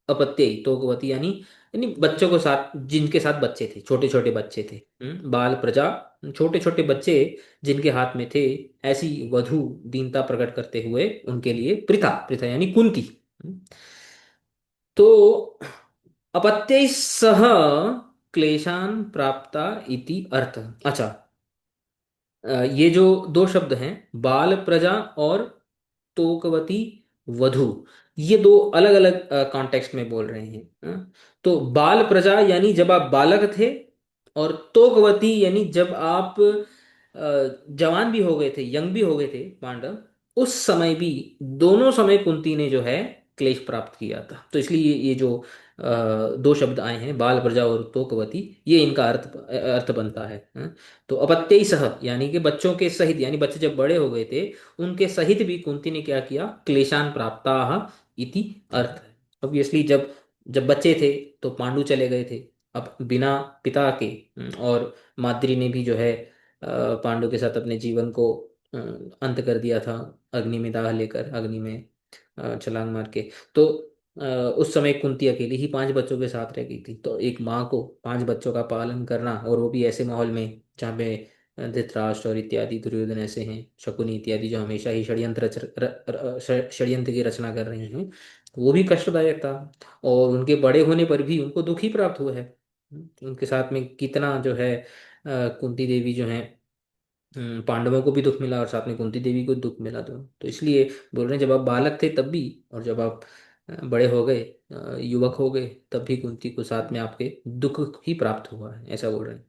अपत्य तोकवती, यानी बच्चों को साथ, जिनके साथ बच्चे थे, छोटे छोटे बच्चे थे। बाल प्रजा, छोटे छोटे बच्चे जिनके हाथ में थे, ऐसी वधु दीनता प्रकट करते हुए उनके लिए प्रीता, प्रीता यानी कुंती। हम्म, तो अपत्य सह क्लेशान प्राप्ता इति अर्थ। अच्छा, ये जो दो शब्द हैं, बाल प्रजा और तोकवती वधु, ये दो अलग अलग कॉन्टेक्स्ट में बोल रहे हैं। तो बाल प्रजा यानी जब आप बालक थे, और तोकवती यानी जब आप जवान भी हो गए थे, यंग भी हो गए थे पांडव, उस समय भी, दोनों समय कुंती ने जो है क्लेश प्राप्त किया था। तो इसलिए ये जो दो शब्द आए हैं, बाल प्रजा और तोकवती, ये इनका अर्थ बनता है। तो अपत्य सह यानी कि बच्चों के सहित, यानी बच्चे जब बड़े हो गए थे, उनके सहित भी कुंती ने क्या किया? क्लेशान प्राप्ताः इति अर्थ है। ऑब्वियसली जब जब बच्चे थे तो पांडु चले गए थे, अब बिना पिता के। और माद्री ने भी जो है पांडु के साथ अपने जीवन को अ, अंत कर दिया था, अग्नि में दाह लेकर, अग्नि में छलांग मार के। तो उस समय कुंती अकेली ही 5 बच्चों के साथ रह गई थी। तो एक माँ को 5 बच्चों का पालन करना, और वो भी ऐसे माहौल में जहाँ पे धृतराष्ट्र और इत्यादि, दुर्योधन ऐसे हैं, शकुनी इत्यादि जो हमेशा ही षड्यंत्र की रचना कर रहे हैं, वो भी कष्टदायक था। और उनके बड़े होने पर भी उनको दुख ही प्राप्त हुआ है। उनके साथ में कितना जो है कुंती देवी जो है, पांडवों को भी दुख मिला और साथ में कुंती देवी को दुख मिला। तो इसलिए बोल रहे हैं, जब आप बालक थे तब भी, और जब आप बड़े हो गए, युवक हो गए, तब भी कुंती को साथ में आपके दुख ही प्राप्त हुआ है, ऐसा बोल रहे हैं।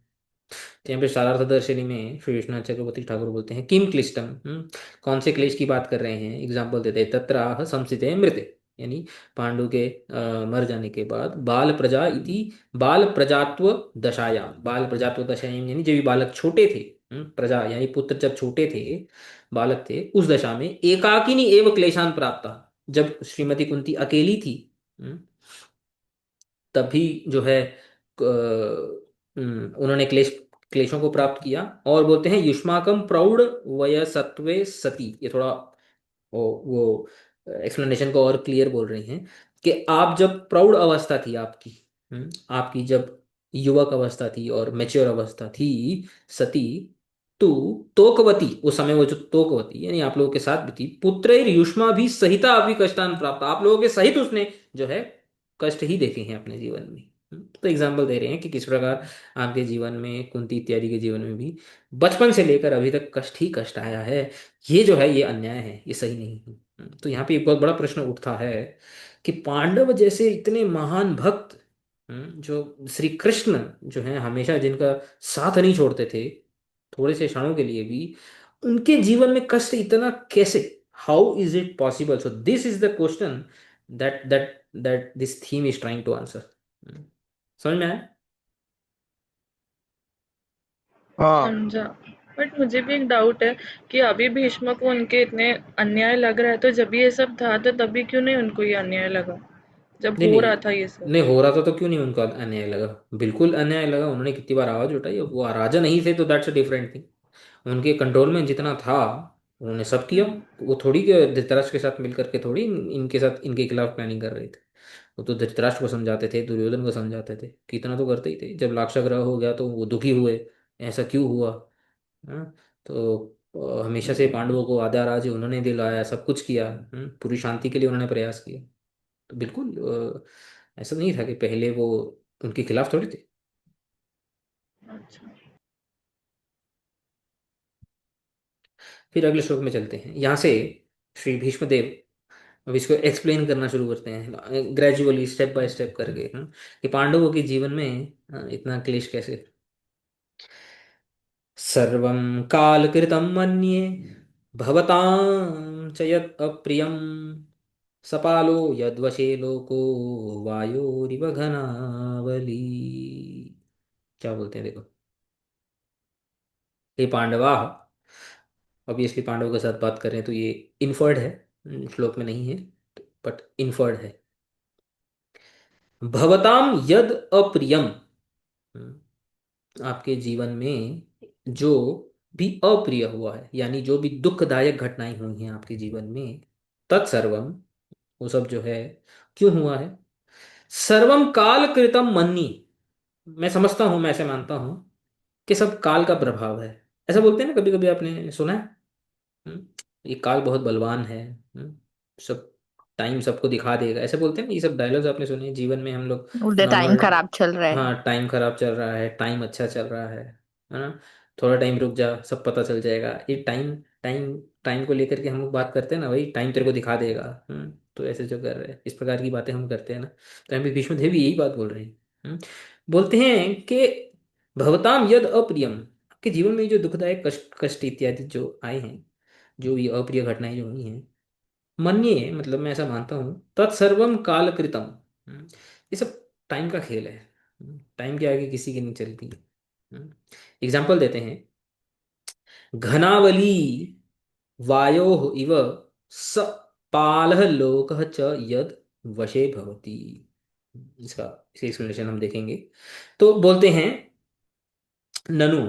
तो यहाँ पे सारार्थ दर्शनी में श्री विश्वनाथ चक्रवर्ती ठाकुर बोलते हैं, किम क्लिष्टम, कौन से क्लेश की बात कर रहे हैं? एग्जाम्पल देते हैं, तत्राह संसिते मृते, यानी पांडु के मर जाने के बाद, बाल प्रजा इति, बाल प्रजात्व दशायां, बाल प्रजात्व दशायां यानी जब ये बालक छोटे थे, प्रजा यानी पुत्र जब छोटे थे, बालक थे, उस दशा में एकाकिनी एव क्लेशान प्राप्त, जब श्रीमती कुंती अकेली थी, हम्म, तभी जो है उन्होंने क्लेशों को प्राप्त किया। और बोलते हैं, युष्माकम प्रौढ़ वयसत्वे सती, ये थोड़ा वो एक्सप्लेनेशन को और क्लियर बोल रही हैं, कि आप जब प्रौढ़ अवस्था थी आपकी, आपकी जब युवक अवस्था थी और मेच्योर अवस्था थी, सती, तू तोकवती, उस समय वो जो तोकवती यानी आप लोगों के साथ भी थी, पुत्र युष्मा भी सहिता अभी कष्टान प्राप्त, आप लोगों के सहित उसने जो है कष्ट ही देखे हैं अपने जीवन में। तो एग्जाम्पल दे रहे हैं कि किस प्रकार आपके जीवन में, कुंती इत्यादि के जीवन में भी बचपन से लेकर अभी तक कष्ट ही कष्ट आया है। ये जो है ये अन्याय है, ये सही नहीं है। तो यहाँ पे एक बहुत बड़ा प्रश्न उठता है कि पांडव जैसे इतने महान भक्त, जो श्री कृष्ण जो है हमेशा, जिनका साथ नहीं छोड़ते थे थोड़े से क्षणों के लिए भी, उनके जीवन में कष्ट इतना कैसे? How is it possible? So this is the question that this theme is trying to answer. समझ में आया? हाँ। समझा। बट मुझे भी एक डाउट है कि अभी भीष्म को उनके इतने अन्याय लग रहा है, तो जब ये सब था तो तभी क्यों नहीं उनको ये अन्याय लगा, जब नहीं हो नहीं रहा था ये सब? नहीं, हो रहा था तो क्यों नहीं उनको अन्याय लगा? बिल्कुल अन्याय लगा। उन्होंने कितनी बार आवाज उठाई, वो राजा नहीं थे तो दैट्स अ डिफरेंट थिंग। उनके कंट्रोल में जितना था उन्होंने सब किया। हम्म। वो थोड़ी कि धृतराष्ट्र के साथ मिलकर के थोड़ी इनके साथ, इनके खिलाफ प्लानिंग कर रहे थे। वो तो धृतराष्ट्र को समझाते थे, दुर्योधन को समझाते थे, कितना तो करते ही थे। जब लाक्षागृह हो गया तो वो दुखी हुए, ऐसा क्यों हुआ। हाँ, तो हमेशा से पांडवों को आधा राज्य उन्होंने दिलाया, सब कुछ किया, पूरी शांति के लिए उन्होंने प्रयास किया। तो बिल्कुल ऐसा नहीं था कि पहले वो उनके खिलाफ थोड़ी थे। अच्छा। फिर अगले श्लोक में चलते हैं, यहाँ से श्री भीष्मदेव अब इसको एक्सप्लेन करना शुरू करते हैं ग्रेजुअली, स्टेप बाय स्टेप करके, कि पांडवों के जीवन में इतना क्लेश कैसे। सर्वं कालकृतं मन्ये भवतां च यत् अप्रियं सपालो यद्वशे लोको वायोरिव घनावली। क्या बोलते हैं देखो, ये पांडवा, ऑब्वियसली पांडवों के साथ बात कर रहे हैं तो ये इन्फर्ड है, श्लोक में नहीं है, बट इन्फर्ड है। भवताम यद अप्रियम, आपके जीवन में जो भी अप्रिय हुआ है, यानी जो भी दुखदायक घटनाएं हुई हैं आपके जीवन में, तत्सर्वम, वो सब जो है क्यों हुआ है, सर्वम काल कृतम मन्नी, मैं समझता हूं, मैं ऐसे मानता हूं कि सब काल का प्रभाव है। ऐसा बोलते हैं ना, कभी कभी आपने सुना है। हम्म, ये काल बहुत बलवान है। सब टाइम सबको दिखा देगा, ऐसे बोलते हैं ना, ये सब डायलॉग्स आपने सुने हैं जीवन में हम लोग। उधर टाइम नॉर्मल, खराब चल रहा है। हाँ टाइम खराब चल रहा है, टाइम अच्छा चल रहा है ना, थोड़ा टाइम रुक जा सब पता चल जाएगा, ये टाइम टाइम टाइम को लेकर के हम लोग बात करते हैं ना, वही टाइम तेरे को दिखा देगा। तो ऐसे जो कर रहे हैं, इस प्रकार की बातें हम करते हैं ना, तो हम भी भीष्म देव भी यही बात बोल रहे हैं। बोलते हैं कि भवताम यद अप्रियम, आपके जीवन में जो दुखदायक कष्ट कष्ट इत्यादि जो आए हैं, जो ये अप्रिय घटनाएं जो हुई हैं, मन्ये मतलब मैं ऐसा मानता हूँ, तत्सर्वम काल कृतम, ये सब टाइम का खेल है। टाइम के आगे किसी की नहीं चलती। एग्जाम्पल देते हैं, घनावली वायो इव स पालः लोकः च यद वशे भवति। इसका इसे एक्सप्लेनेशन हम देखेंगे। तो बोलते हैं, ननु,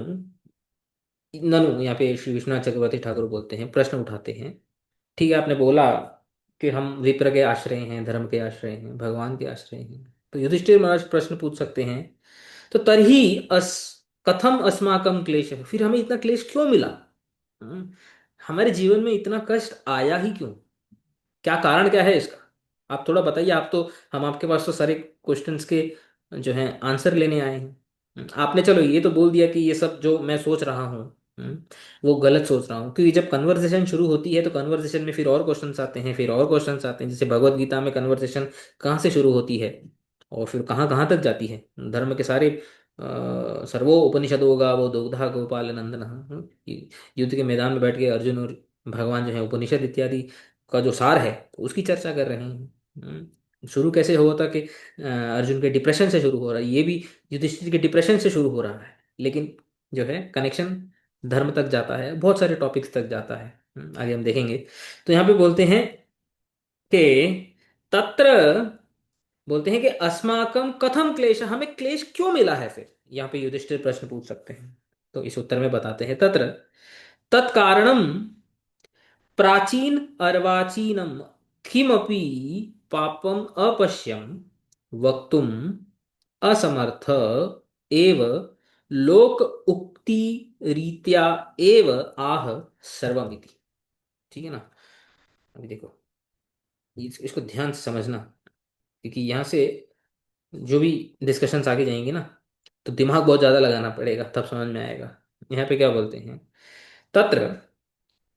ननु यहाँ पे श्री विश्वनाथ चक्रवर्ती ठाकुर बोलते हैं, प्रश्न उठाते हैं। ठीक है, आपने बोला कि हम विप्र के आश्रय हैं, धर्म के आश्रय हैं, भगवान के आश्रय हैं, तो युधिष्ठिर महाराज प्रश्न पूछ सकते हैं, तो तरही अस कथम अस्माकम क्लेश, फिर हमें इतना क्लेश क्यों मिला। हम्म, हमारे जीवन में इतना कष्ट आया ही क्यों, क्या कारण क्या है इसका, आप थोड़ा बताइए। आप तो, हम आपके पास तो सारे क्वेश्चंस के जो हैं आंसर लेने आए हैं। आपने चलो ये तो बोल दिया कि ये सब जो मैं सोच रहा हूँ, हम्म, वो गलत सोच रहा हूँ, क्योंकि जब कन्वर्सेशन शुरू होती है तो कन्वर्सेशन में फिर और क्वेश्चंस आते हैं, फिर और क्वेश्चंस आते हैं, जैसे भगवत गीता में कन्वर्सेशन कहाँ से शुरू होती है और फिर कहाँ कहाँ तक जाती है। धर्म के सारे सर्वो उपनिषदो गावो दुग्धा गोपाल नंदन, युद्ध के मैदान में बैठ के अर्जुन और भगवान जो है उपनिषद इत्यादि का जो सार है उसकी चर्चा कर रहे हैं। शुरू कैसे हुआ था कि अर्जुन के डिप्रेशन से शुरू हो रहा है, ये भी युधिष्ठिर के डिप्रेशन से शुरू हो रहा है, लेकिन जो है कनेक्शन धर्म तक जाता है, बहुत सारे टॉपिक्स तक जाता है। आगे हम देखेंगे। तो यहाँ पे बोलते हैं कि तत्र, बोलते हैं कि अस्माकम कथम क्लेश, हमें क्लेश क्यों मिला है, फिर यहाँ पे युधिष्ठिर प्रश्न पूछ सकते हैं। तो इस उत्तर में बताते हैं, तत्र तत्कारणम प्राचीन अर्वाचीनम किमपि पापम अपश्यम वक्तुम असमर्थ एव लोक उक्ति रीत्या एव आह सर्वमिति। ठीक है ना। अभी देखो, इसको ध्यान से समझना, क्योंकि यहाँ से जो भी डिस्कशंस आगे जाएंगे ना, तो दिमाग बहुत ज्यादा लगाना पड़ेगा, तब समझ में आएगा। यहाँ पे क्या बोलते हैं, तत्र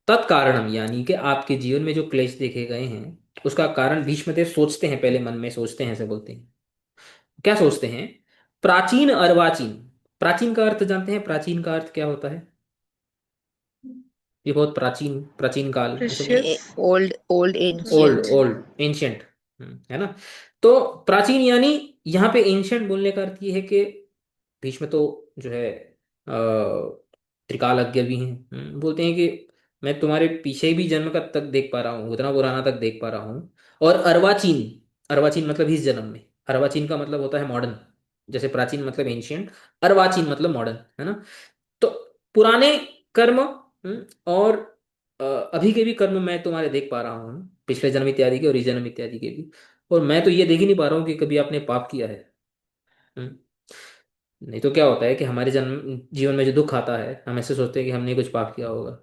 तत्कारणम, यानी कि आपके जीवन में जो क्लेश देखे गए हैं उसका कारण भीष्मदेव सोचते हैं, पहले मन में सोचते हैं, ऐसे बोलते हैं। क्या सोचते हैं, प्राचीन अर्वाचीन, प्राचीन का अर्थ जानते हैं, प्राचीन का अर्थ क्या होता है, ये बहुत प्राचीन, प्राचीन काल ऐसे बोल, precious. Old old old ancient. Old ancient, है ना। तो प्राचीन यानी, यहाँ पे एंशियंट बोलने का अर्थ ये है कि भीष्म तो जो है त्रिकालज्ञ भी हैं। बोलते हैं कि मैं तुम्हारे पीछे भी जन्म का तक देख पा रहा हूँ, उतना पुराना तक देख पा रहा हूँ। और अर्वाचीन, अर्वाचीन मतलब इस जन्म में, अर्वाचीन का मतलब होता है मॉडर्न, जैसे प्राचीन मतलब एंशियंट, अर्वाचीन मतलब मॉडर्न, है ना। तो पुराने कर्म, और अभी के भी कर्म मैं तुम्हारे देख पा रहा हूँ, पिछले जन्म इत्यादि के और इस जन्म इत्यादि के भी। और मैं तो ये देख ही नहीं पा रहा हूँ कि कभी आपने पाप किया है। हम्म, नहीं तो क्या होता है कि हमारे जन्म जीवन में जो दुख आता है, हम ऐसे सोचते हैं कि हमने कुछ पाप किया होगा।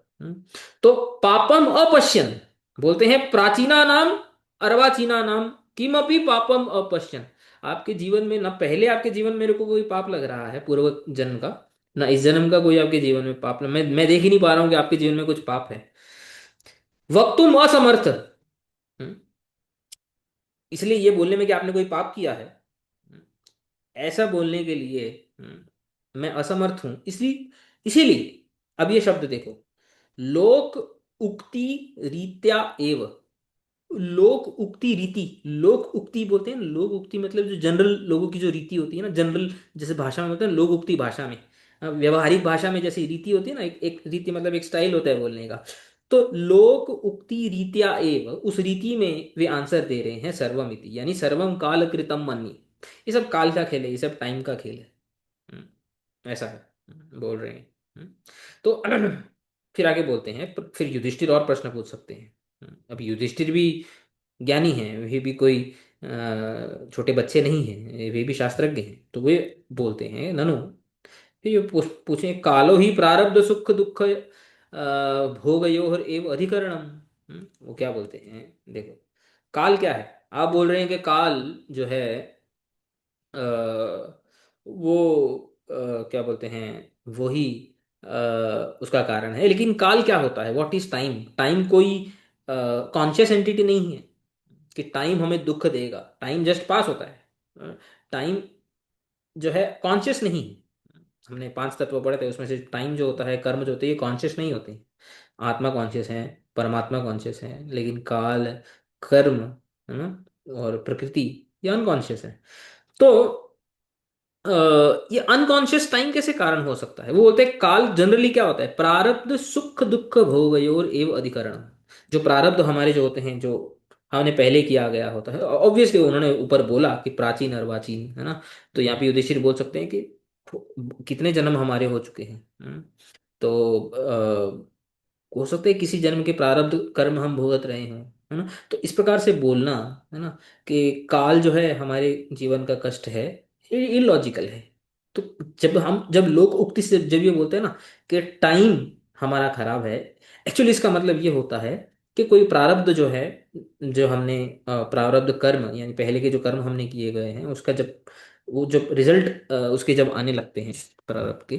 तो पापम अपश्यन, बोलते हैं प्राचीना नाम अर्वाचीना नाम किमपि पापम अपश्यन, आपके जीवन में ना, पहले आपके जीवन में मेरे को कोई पाप लग रहा है पूर्व जन्म का, ना इस जन्म का कोई आपके जीवन में पाप, मैं देख ही नहीं पा रहा हूँ कि आपके जीवन में कुछ पाप है। वक्तुम असमर्थ, हम्म, इसलिए ये बोलने में कि आपने कोई पाप किया है, ऐसा बोलने के लिए मैं असमर्थ हूं, इसलिए, इसीलिए अब ये शब्द देखो, लोक उक्ति रीत्या एव, लोक उक्ति रीति, लोक उक्ति बोलते हैं, लोक उक्ति मतलब जो जनरल लोगों की जो रीति होती है ना, जनरल जैसे भाषा में होता है, लोक उक्ति भाषा में, व्यवहारिक भाषा में जैसे रीति होती है ना, एक रीति मतलब एक स्टाइल होता है बोलने का। तो लोक उक्ति रीत्या एव, उस रीति में वे आंसर दे रहे हैं सर्वमिति, यानी सर्वम काल कृतम मन्य, ये सब काल का खेल है, ये सब टाइम का खेल है। ऐसा है, बोल रहे हैं। तो फिर आगे बोलते हैं, फिर युधिष्ठिर और प्रश्न पूछ सकते हैं। अब युधिष्ठिर भी ज्ञानी हैं, वे भी कोई छोटे बच्चे नहीं हैं, वे भी शास्त्रज्ञ हैं। तो वे बोलते हैं, ननु, फिर ये पूछें, कालो ही प्रारब्ध सुख दुख भोगयोर एव अधिकरणम। वो क्या बोलते हैं, देखो, काल क्या है। आप बोल रहे हैं कि काल जो है वो क्या बोलते हैं, वही उसका कारण है। लेकिन काल क्या होता है, व्हाट इज टाइम? टाइम कोई कॉन्शियस एंटिटी नहीं है कि टाइम हमें दुख देगा। टाइम जस्ट पास होता है। टाइम जो है कॉन्शियस नहीं है। हमने पांच तत्व पढ़े थे, उसमें से टाइम जो होता है, कर्म जो होते हैं, ये कॉन्शियस नहीं होते। आत्मा कॉन्शियस है, परमात्मा कॉन्शियस है, लेकिन काल, कर्म, है ना, और प्रकृति, ये अनकॉन्शियस है। तो ये अनकॉन्शियस टाइम कैसे कारण हो सकता है? वो बोलते हैं काल जनरली क्या होता है, प्रारब्ध सुख दुख भोगयोर एव अधिकरण। जो प्रारब्ध हमारे जो होते हैं, जो हमने पहले किया गया होता है, ऑब्वियसली उन्होंने ऊपर बोला कि प्राचीन अर्वाचीन, है ना। तो यहाँ पे युधिष्ठिर बोल सकते हैं कि कितने जन्म हमारे हो चुके हैं। तो हो सकता है किसी जन्म के प्रारब्ध कर्म हम भुगत रहे हों, है ना। तो इस प्रकार से बोलना, है ना, कि काल जो है हमारे जीवन का कष्ट है, इलॉजिकल है। तो जब लोग उक्ति से जब ये बोलते हैं ना कि टाइम हमारा खराब है, एक्चुअली इसका मतलब ये होता है कि कोई प्रारब्ध जो है, जो हमने प्रारब्ध कर्म यानी पहले के जो कर्म हमने किए गए हैं, उसका जब वो जब रिजल्ट उसके जब आने लगते हैं प्रारब्ध के,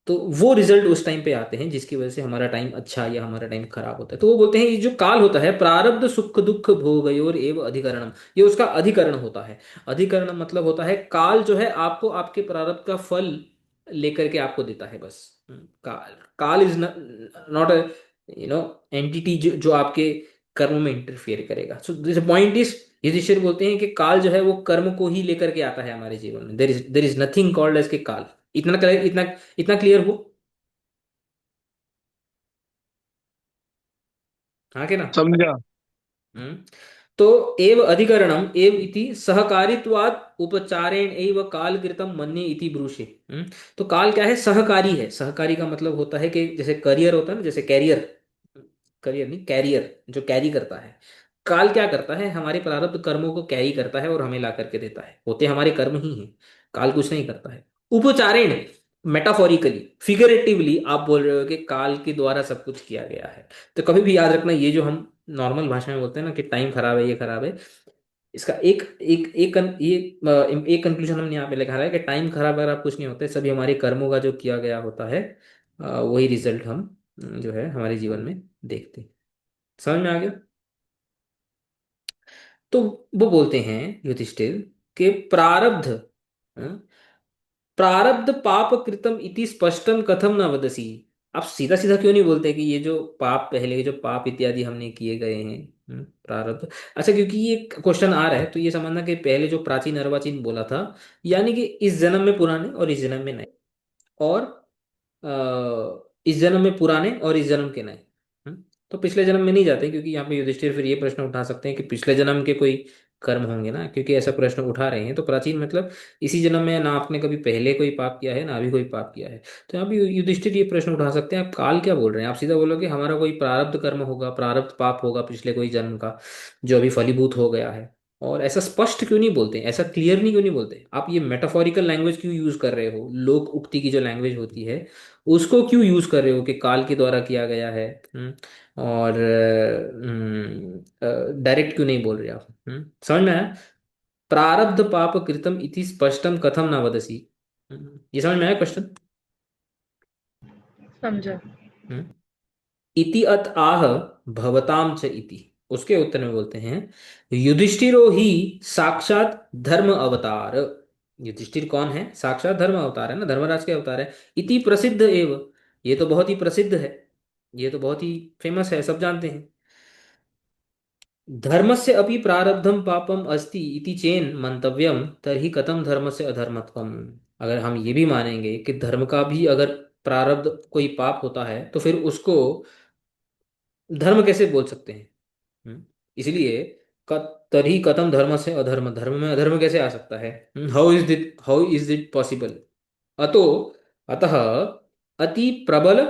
तो वो रिजल्ट उस टाइम पे आते हैं जिसकी वजह से हमारा टाइम अच्छा या हमारा टाइम खराब होता है। तो वो बोलते हैं ये जो काल होता है, प्रारब्ध सुख दुख भोगयोर एव अधिकरणम, ये उसका अधिकरण होता है। अधिकरण मतलब होता है काल जो है आपको आपके प्रारब्ध का फल लेकर के आपको देता है, बस। काल काल इज नॉट अ एंटिटी जो आपके कर्म में इंटरफियर करेगा। So this point is, Yudhishthir बोलते हैं कि काल जो है वो कर्म को ही लेकर के आता है हमारे जीवन में। There is nothing called as के काल। इतना क्लियर, इतना क्लियर हो? हाँ के ना? समझा। हम्म। तो एव अधिकरणम एव इति सहकारित्वाद उपचारेण एव काल कृतम मन्ये इति ब्रूषे। तो काल क्या है, सहकारी है। सहकारी का मतलब होता है कि जैसे करियर होता है ना, जैसे कैरियर, करियर नहीं, कैरियर जो कैरी करता है। काल क्या करता है, हमारे प्रारब्ध कर्मों को कैरी करता है और हमें ला करके देता है। होते हमारे कर्म ही हैं, काल कुछ नहीं करता है। उपचारेण, मेटाफोरिकली, फिगरेटिवली आप बोल रहे हो कि काल के द्वारा सब कुछ किया गया है। तो कभी भी याद रखना, ये जो हम नॉर्मल भाषा में बोलते हैं ना कि टाइम खराब है, ये खराब है, इसका एक एक एक एक कंक्लूजन हमने यहाँ पे लिखा है कि टाइम खराब अगर आप कुछ नहीं होते, सभी हमारे कर्मों का जो किया गया होता है, वही रिजल्ट हम जो है हमारे जीवन में देखते हैं। समझ में आ गया? तो वो बोलते हैं युधिष्ठिर कि प्रारब्ध, प्रारब्ध पाप कृतम इति स्पष्टम कथम न वदसी। आप सीधा सीधा क्यों नहीं बोलते कि ये जो पाप, पहले के जो पाप इत्यादि हमने किए गए हैं, प्रारब्ध। अच्छा, क्योंकि ये क्वेश्चन आ रहा है तो ये समझना कि पहले जो प्राचीन अर्वाचीन बोला था, यानी कि इस जन्म में पुराने और इस जन्म में नए, और इस जन्म में पुराने और इस जन्म के नए। तो पिछले जन्म में नहीं जाते, क्योंकि यहाँ पे युधिष्ठिर फिर ये प्रश्न उठा सकते हैं कि पिछले जन्म के कोई कर्म होंगे ना, क्योंकि ऐसा प्रश्न उठा रहे हैं। तो प्राचीन मतलब इसी जन्म में ना आपने कभी पहले कोई पाप किया है ना अभी कोई पाप किया है। तो यहाँ पे युधिष्ठिर ये प्रश्न उठा सकते हैं, आप काल क्या बोल रहे हैं? आप सीधा बोलोगे हमारा कोई प्रारब्ध कर्म होगा, प्रारब्ध पाप होगा पिछले कोई जन्म का, जो अभी फलीभूत हो गया है। और ऐसा स्पष्ट क्यों नहीं बोलते, ऐसा क्लियरली क्यों नहीं बोलते? आप ये मेटाफोरिकल लैंग्वेज क्यों यूज कर रहे हो? लोक उक्ति की जो लैंग्वेज होती है उसको क्यों यूज कर रहे हो कि काल के द्वारा किया गया है? और डायरेक्ट क्यों नहीं बोल रहे आप? समझ में आया? प्रारब्ध पाप कृतम इति स्पष्टम कथम न वदसी। ये समझ में आया क्वेश्चन? समझा। इति अत आह भवताम च इति। उसके उत्तर में बोलते हैं, युधिष्ठिरो ही साक्षात धर्म अवतार। युधिष्ठिर कौन है? साक्षात धर्म अवतार है ना, धर्मराज के अवतार है। इति प्रसिद्ध एव, ये तो बहुत ही प्रसिद्ध है, ये तो बहुत ही फेमस है, सब जानते हैं। धर्मस्य अपि प्रारब्धम पापम अस्ति इति चेन मंतव्यम तर्हि कथम धर्मस्य अधर्मत्वम। अगर हम ये भी मानेंगे कि धर्म का भी अगर प्रारब्ध कोई पाप होता है, तो फिर उसको धर्म कैसे बोल सकते हैं? इसलिए तरी कथम धर्म से अधर्म, धर्म में अधर्म कैसे आ सकता है? How is it possible? अतो अतः अति प्रबल,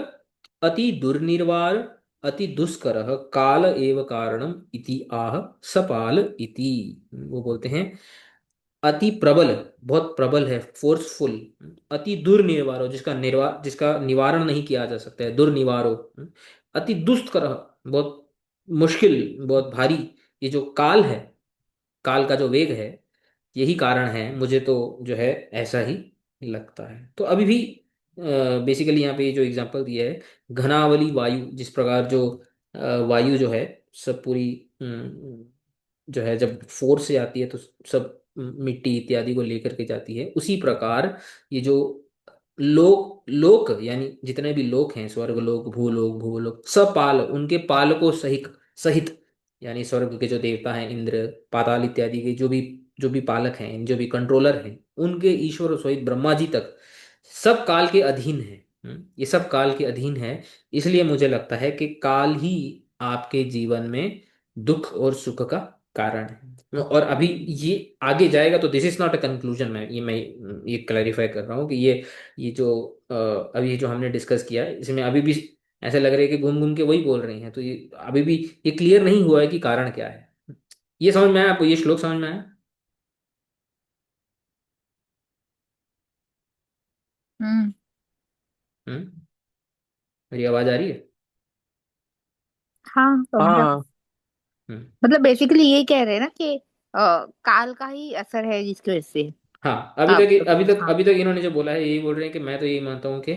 अति दुर्निर्वार, अति दुष्कर काल एव कारणम इति आह सपाल इति। वो बोलते हैं अति प्रबल, बहुत प्रबल है, फोर्सफुल। अति दुर्निवारो, जिसका निवारण नहीं किया जा सकता है, दुर्निवारो। अति दुष्कर, बहुत मुश्किल, बहुत भारी। ये जो काल है, काल का जो वेग है, यही कारण है, मुझे तो जो है ऐसा ही लगता है। तो अभी भी बेसिकली यहाँ पे जो एग्जांपल दिया है, घनावली वायु, जिस प्रकार जो वायु जो है सब पूरी जो है जब फोर्स से आती है तो सब मिट्टी इत्यादि को लेकर के जाती है, उसी प्रकार ये जो लोक लोक यानी जितने भी लोक हैं, स्वर्ग लोक, भूलोक, भूलोक, सब पाल, उनके पालकों सहित सहित, यानी स्वर्ग के जो देवता हैं, इंद्र, पाताल इत्यादि के जो भी पालक हैं, जो भी कंट्रोलर हैं, उनके ईश्वर सहित ब्रह्मा जी तक सब काल के अधीन है। ये सब काल के अधीन है। इसलिए मुझे लगता है कि काल ही आपके जीवन में दुख और सुख का कारण है। और अभी ये आगे जाएगा, तो this is not a conclusion, मैं ये क्लैरिफाई कर रहा हूँ कि ये जो अभी ये जो हमने डिस्कस किया है, इसमें अभी भी ऐसा लग रहा है कि घूम घूम के वही बोल रही हैं। तो ये अभी भी ये क्लियर नहीं हुआ है कि कारण क्या है। ये समझ में आया आपको? ये श्लोक समझ में आया? हम्म। हम्म। मेरी आवाज आ रही है? हाँ, समझा। हाँ। हम्म। मतलब बेसिकली ये कह रहे हैं ना कि काल का ही असर है जिसकी वजह से हाँ, आप हाँ। अभी तक इन्होंने जो बोला है यही बोल रहे हैं कि मैं तो यही मानता हूँ कि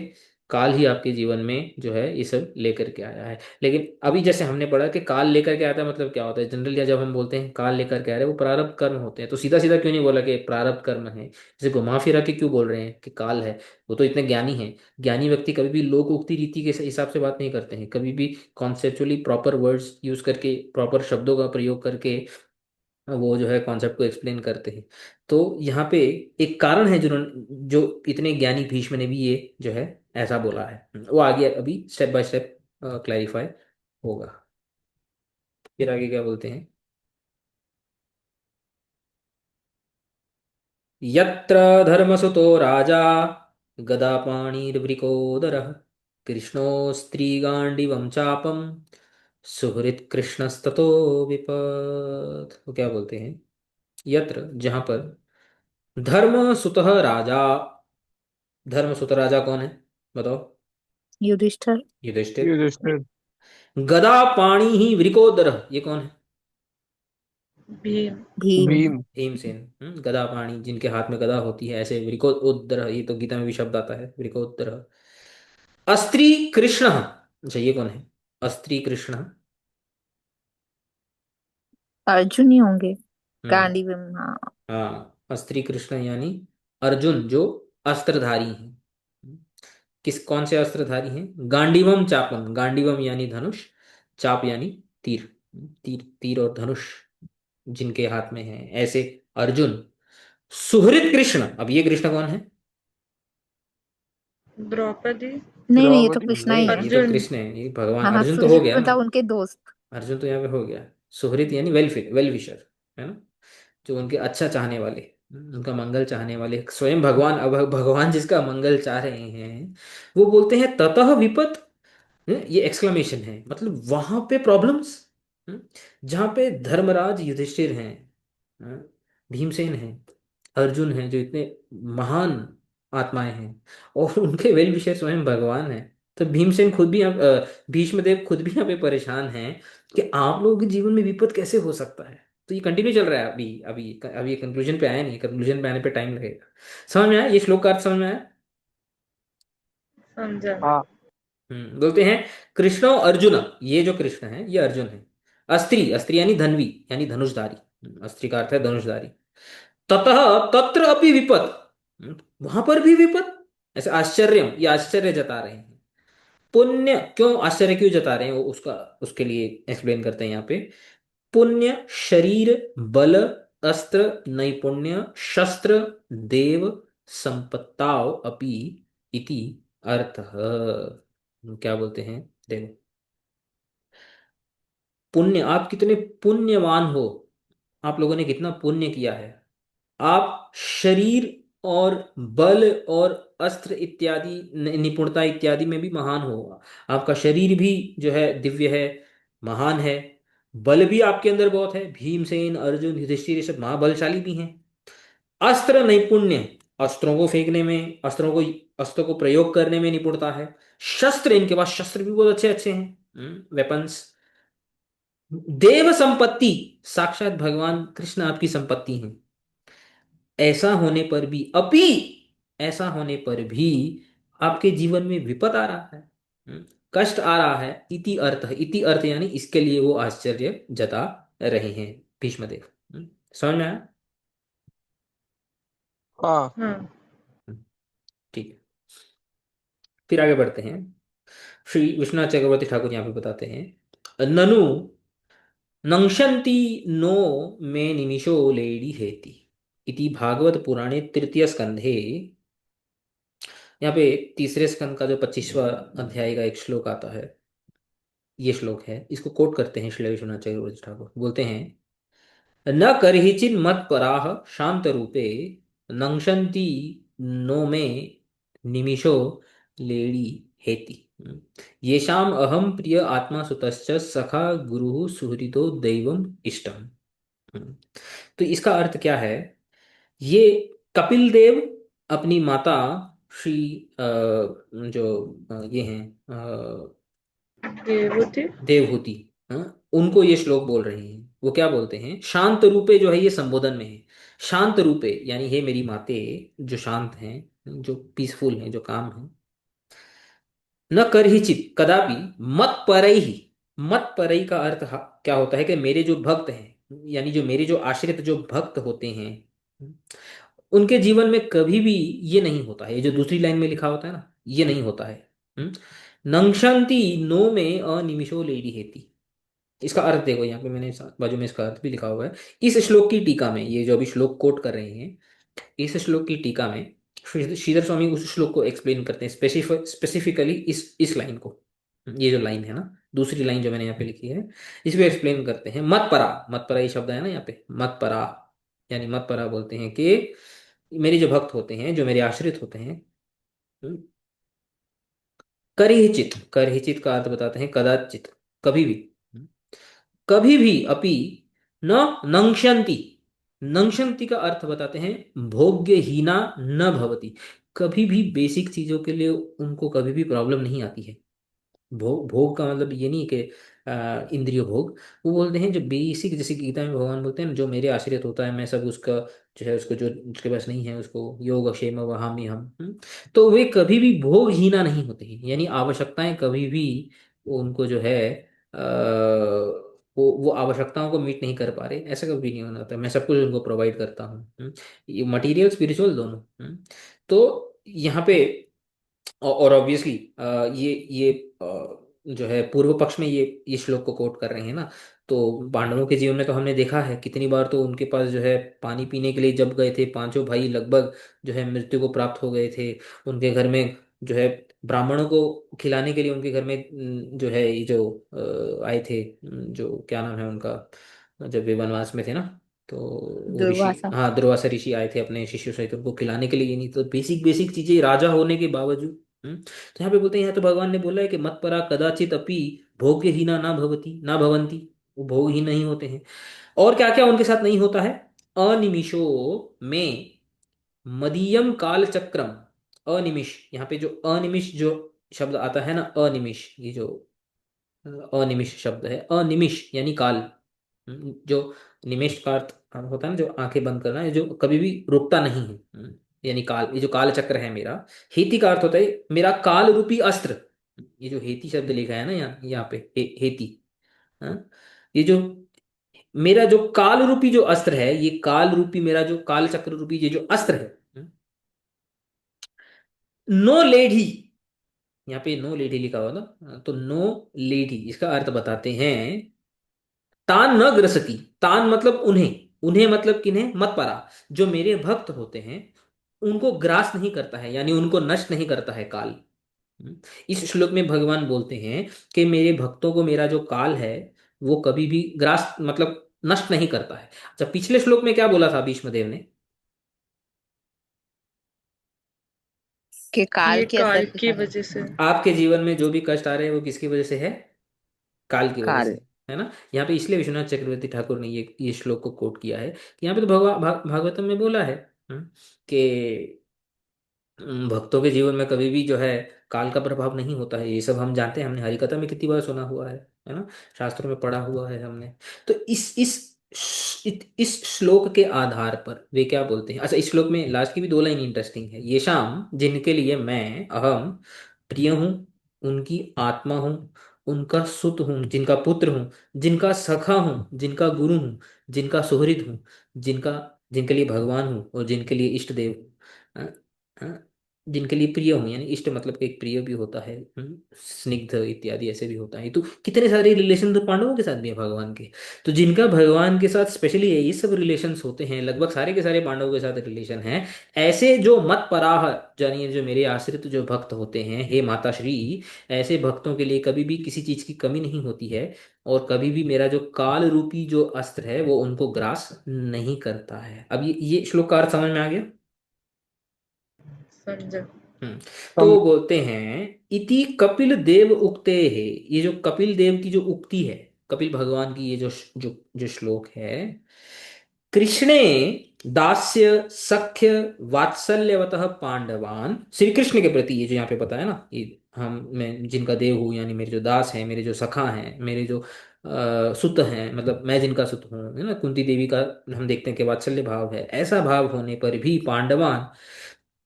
काल ही आपके जीवन में जो है ये सब लेकर के आया है। लेकिन अभी जैसे हमने पढ़ा कि काल लेकर के आता है, मतलब क्या होता है जनरली जब हम बोलते हैं काल लेकर के आ रहे हैं, वो प्रारब्ध कर्म होते हैं। तो सीधा सीधा क्यों नहीं बोला कि प्रारब्ध कर्म है? जैसे घुमा फिरा के क्यों बोल रहे हैं कि काल है? वो तो इतने ज्ञानी हैं। ज्ञानी व्यक्ति कभी भी लोक उक्ति रीति के हिसाब से बात नहीं करते हैं, कभी भी कॉन्सेप्चुअली प्रॉपर वर्ड्स यूज करके, प्रॉपर शब्दों का प्रयोग करके वो जो है कॉन्सेप्ट को एक्सप्लेन करते हैं। तो यहाँ पे एक कारण है जिन्होंने, जो इतने ज्ञानी भीष्म ने भी ये जो है ऐसा बोला है। वो आगे अभी स्टेप बाय स्टेप क्लैरिफाई होगा। फिर आगे क्या बोलते हैं? यत्र धर्मसुतो राजा गदापाणिर्वृकोदरः कृष्णो स्त्रीगांडिवं चापम सुहृत् कृष्णस्ततो विपथ। वो क्या बोलते हैं? यत्र, जहां पर धर्म सुतः राजा, धर्म सुत राजा कौन है बताओ? युधिष्ठिर। युधिष्ठिर। युधिष्ठिर। गदा पाणी ही वृकोदर, ये कौन है? भीम। भीम। भीम। भीमसेन। गदा पाणी, जिनके हाथ में गदा होती है, ऐसे वृकोदर, ये तो गीता में भी शब्द आता है वृकोदर। अस्त्री कृष्ण, अच्छा ये कौन है? अस्त्री कृष्ण। अर्जुन ही होंगे। हम्म। गांडीव में, हाँ। हाँ, अस्त्री कृष्ण यानी अर्जुन, जो अस्त्रधारी हैं। किस कौन से अस्त्रधारी हैं? गांडीवम चापम, गांडीवम यानी धनुष, चाप यानी तीर। तीर, तीर और धनुष जिनके हाथ में है, ऐसे अर्जुन। सुहृत कृष्ण, अब ये कृष्ण कौन है? द्रौपदी। नहीं नहीं, ये तो द्रौपदी। कृष्णा ही नहीं, है। ये तो अर्जुन। कृष्ण है, ये भगवान। हाँ हाँ, अर्जुन तो हो सुहृद गया ना। मतलब उनके दोस्त। अर्जुन तो यहाँ पे हो गया। सुहृत यानी वेल विशर, है ना, जो उनके अच्छा चाहने वाले, उनका मंगल चाहने वाले, स्वयं भगवान। अब भगवान जिसका मंगल चाह रहे हैं, वो बोलते हैं ततः विपत। ये एक्सक्लेमेशन है, मतलब वहां पे प्रॉब्लम्स, जहां पे धर्मराज युधिष्ठिर हैं, हाँ, भीमसेन हैं, अर्जुन हैं, जो इतने महान आत्माएं हैं, और उनके वेल विशर स्वयं भगवान हैं। तो भीमसेन खुद भी भीष्मदेव खुद भी यहाँ पे परेशान हैं कि आप लोगों के जीवन में विपद कैसे हो सकता है। तो ये कंटिन्यू चल रहा है अभी अभी अभी, ये कंक्लूजन पे आया नहीं, कंक्लूजन पे आने पे टाइम लगेगा। समझ में आया ये श्लोक का अर्थ? समझ में आया? समझा। हाँ। बोलते हैं कृष्ण और अर्जुन, ये जो कृष्ण है ये अर्जुन है। अस्त्री, अस्त्री यानी धनवी, यानी धनुषधारी। अस्त्री का अर्थ है धनुषधारी। ततः तत्र अपि विपद, वहां पर भी विपद। ऐसे आश्चर्य, ये आश्चर्य जता रहे हैं। पुण्य, क्यों आश्चर्य क्यों जता रहे हैं वो उसका, उसके लिए एक्सप्लेन करते हैं यहाँ पे। पुण्य शरीर बल अस्त्र नैपुण्य शस्त्र देव संपत्ताओ अपि इति अर्थः। क्या बोलते हैं? देखो, पुण्य, आप कितने पुण्यवान हो, आप लोगों ने कितना पुण्य किया है। आप शरीर और बल और अस्त्र इत्यादि निपुणता इत्यादि में भी महान हो। आपका शरीर भी जो है दिव्य है, महान है। बल भी आपके अंदर बहुत है, भीमसेन अर्जुन युधिष्ठिर ये सब महाबलशाली भी हैं। अस्त्र नैपुण्य, अस्त्रों को फेंकने में, अस्त्रों को प्रयोग करने में निपुणता है। शस्त्र, इनके पास शस्त्र भी बहुत अच्छे अच्छे हैं, वेपन्स। देव संपत्ति, साक्षात भगवान कृष्ण आपकी संपत्ति हैं। ऐसा होने पर भी ऐसा होने पर भी आपके जीवन में विपद आ रहा है, कष्ट आ रहा है। इति अर्थ यानी इसके लिए वो आश्चर्य जता रहे हैं भीष्मदेव। समझ में आया? हाँ। हाँ। ठीक है, फिर आगे बढ़ते हैं। श्री विश्वनाथ चक्रवर्ती ठाकुर यहाँ पे बताते हैं, ननु नंक्षन्ति नो मे निमिषो लेडी हेति इति भागवत पुराणे तृतीय स्कंधे। यहाँ पे तीसरे स्कंद का जो 25वां अध्याय का एक श्लोक आता है, ये श्लोक है, इसको कोट करते हैं श्री विश्वनाथ चक्रवर्ती ठाकुर। बोलते हैं, न करहिचिन मत पराह शांत रूपे नंक्षन्ति नो मे निमिषो लेडी हेति येषाम अहम प्रिय आत्मा सुतश्च सखा गुरु सुहृदो दैवम इष्टम। तो इसका अर्थ क्या है? ये कपिल देव अपनी माता श्री जो ये हैं देवहूति। देवहूति, उनको ये श्लोक बोल रहे हैं। वो क्या बोलते हैं? शांत रूपे जो है, ये संबोधन में है। शांत रूपे यानी हे मेरी माते, जो शांत हैं, जो पीसफुल हैं, जो काम हैं। न करहिचित, कदापि, मत परई ही। मत परई का अर्थ क्या होता है कि मेरे जो भक्त हैं, यानी जो मेरे जो आश्रित जो भक्त होते हैं, उनके जीवन में कभी भी ये नहीं होता है। ये जो दूसरी लाइन में लिखा होता है ना, ये नहीं होता है। नंक्षन्ति नो में अनिमिषो लेडी हेती। इसका अर्थ देखो, यहाँ पे मैंने बाजू में इसका अर्थ भी लिखा हुआ है। इस श्लोक की टीका में, ये जो अभी श्लोक कोट कर रहे हैं, इस श्लोक की टीका में श्रीधर स्वामी उस श्लोक को एक्सप्लेन करते हैं, स्पेसिफिकली इस लाइन को। ये जो लाइन है ना, दूसरी लाइन जो मैंने यहाँ पे लिखी है, इसको एक्सप्लेन करते हैं। मत परा, मत परा ये शब्द है ना यहाँ पे, मत परा यानी मत परा बोलते हैं कि मेरे जो भक्त होते हैं, जो मेरे आश्रित होते हैं, करहिचित, करहिचित का अर्थ बताते हैं कदाचित, कभी भी, कभी भी, अपि न नंक्षन्ति। नंक्षन्ति का अर्थ बताते हैं भोग्यहीना न भवति। कभी भी बेसिक चीजों के लिए उनको कभी भी प्रॉब्लम नहीं आती है। भोग का मतलब ये नहीं कि इंद्रिय भोग। वो बोलते हैं जो बेसिक, जैसे कि गीता में भगवान बोलते हैं, जो मेरे आश्रित होता है मैं सब उसका जो है, उसको जो उसके पास नहीं है उसको योग क्षेम वहामि हम, तो वे कभी भी भोगहीना नहीं होते हैं। यानी आवश्यकताएं कभी भी उनको जो है वो आवश्यकताओं को मीट नहीं कर पा रहे, ऐसा कभी नहीं होना था। मैं सब कुछ उनको प्रोवाइड करता हूँ, ये मटेरियल स्पिरिचुअल दोनों। तो यहाँ पे और ऑब्वियसली ये जो है पूर्व पक्ष में ये श्लोक को कोट कर रहे हैं ना। तो पांडवों के जीवन में तो हमने देखा है कितनी बार, तो उनके पास जो है पानी पीने के लिए जब गए थे, पांचों भाई लगभग जो है मृत्यु को प्राप्त हो गए थे। उनके घर में जो है ब्राह्मणों को खिलाने के लिए उनके घर में जो है ये जो आए थे, जो क्या नाम है उनका, जब वे वनवास में थे ना, तो वो ऋषि, दुर्वासा। हाँ दुर्वासा ऋषि आए थे अपने शिष्यों सहित उनको खिलाने के लिए। ये नहीं तो बेसिक बेसिक चीजें राजा होने के बावजूद। तो यहाँ पे बोलते हैं, यहाँ तो भगवान ने बोला है कि मत परा कदाचित अपि भोग्यहीना ना भवती ना भवंती, वो भोगहीन नहीं होते हैं। और क्या क्या उनके साथ नहीं होता है? अनिमिषो में मदीयम काल चक्रम। अनिमिष, यहाँ पे जो अनिमिष जो शब्द आता है ना, अनिमिष, ये जो अनिमिष शब्द है, अनिमिष यानी काल। जो निमेष का अर्थ होता है ना, जो आंखें बंद करना है, जो कभी भी रुकता नहीं है, यानी काल। ये जो काल चक्र है मेरा, हेति का अर्थ होता है मेरा काल रूपी अस्त्र। ये जो हेति शब्द लिखा है ना यहाँ पे, हेति, हाँ? ये जो मेरा जो काल रूपी जो अस्त्र है, ये काल रूपी मेरा जो काल चक्र रूपी ये जो अस्त्र है, नो लेढ़ी, यहाँ पे नो लेढ़ी लिखा हुआ ना, तो नो लेढ़ी इसका अर्थ बताते हैं, तान न ग्रसती। तान मतलब उन्हें, उन्हें मतलब किन्हें? मत परा, जो मेरे भक्त होते हैं उनको ग्रास नहीं करता है, यानी उनको नष्ट नहीं करता है काल। इस श्लोक में भगवान बोलते हैं कि मेरे भक्तों को मेरा जो काल है वो कभी भी ग्रास मतलब नष्ट नहीं करता है। अच्छा, पिछले श्लोक में क्या बोला था भीष्मदेव ने? के काल ये के असर काल के की कारण। वजह से। आपके जीवन में जो भी कष्ट आ रहे हैं वो किसकी वजह से है? काल की वजह से, काल। है ना। यहाँ पे इसलिए विश्वनाथ चक्रवर्ती ठाकुर ने ये श्लोक को कोट किया है कि यहाँ पे तो भागवतम में बोला है, कि भक्तों के जीवन में कभी भी जो है काल का प्रभाव नहीं होता है। ये सब हम जानते हैं, हमने हरिकथा में कितनी बार सुना हुआ है ना, शास्त्रों में पढ़ा हुआ है हमने। तो इस श्लोक के आधार पर वे क्या बोलते हैं। अच्छा, इस श्लोक में लास्ट की भी दो लाइन इंटरेस्टिंग है। ये शाम जिनके लिए मैं अहम प्रिय हूँ, उनकी आत्मा हूँ, उनका सुत हूँ, जिनका पुत्र हूँ, जिनका सखा हूँ, जिनका गुरु हूँ, जिनका सुहृद हूँ, जिनका जिनके लिए भगवान हूँ और जिनके लिए इष्ट देव हूँ। हाँ, जिनके लिए प्रिय हूँ, यानी इष्ट मतलब कि एक प्रिय भी होता है, स्निग्ध इत्यादि ऐसे भी होता है। तो कितने सारे रिलेशन तो पांडवों के साथ भी है भगवान के। तो जिनका भगवान के साथ स्पेशली ये सब रिलेशंस होते हैं, लगभग सारे के सारे पांडवों के साथ रिलेशन है। ऐसे जो मत पराह, जानिए जो मेरे आश्रित जो भक्त होते हैं, हे माता श्री, ऐसे भक्तों के लिए कभी भी किसी चीज की कमी नहीं होती है। और कभी भी मेरा जो काल रूपी जो अस्त्र है वो उनको ग्रास नहीं करता है। अब ये श्लोक का अर्थ समझ में आ गया? समझा। हम्म। तो सम, वो बोलते हैं इति कपिल देव उक्ते है। ये जो कपिल देव की जो उक्ति है, कपिल भगवान की ये जो श्लोक है, कृष्णे दास्य सख्य वात्सल्यवतः पांडवान, श्री कृष्ण के प्रति, ये जो यहाँ पे बताया ना, ये मैं जिनका देव हूँ, यानी मेरे जो दास हैं, मेरे जो सखा हैं, मेरे जो सुत हैं, मतलब मैं जिनका सुत हूँ, है ना, कुंती देवी का हम देखते हैं कि वात्सल्य भाव है। ऐसा भाव होने पर भी पांडवान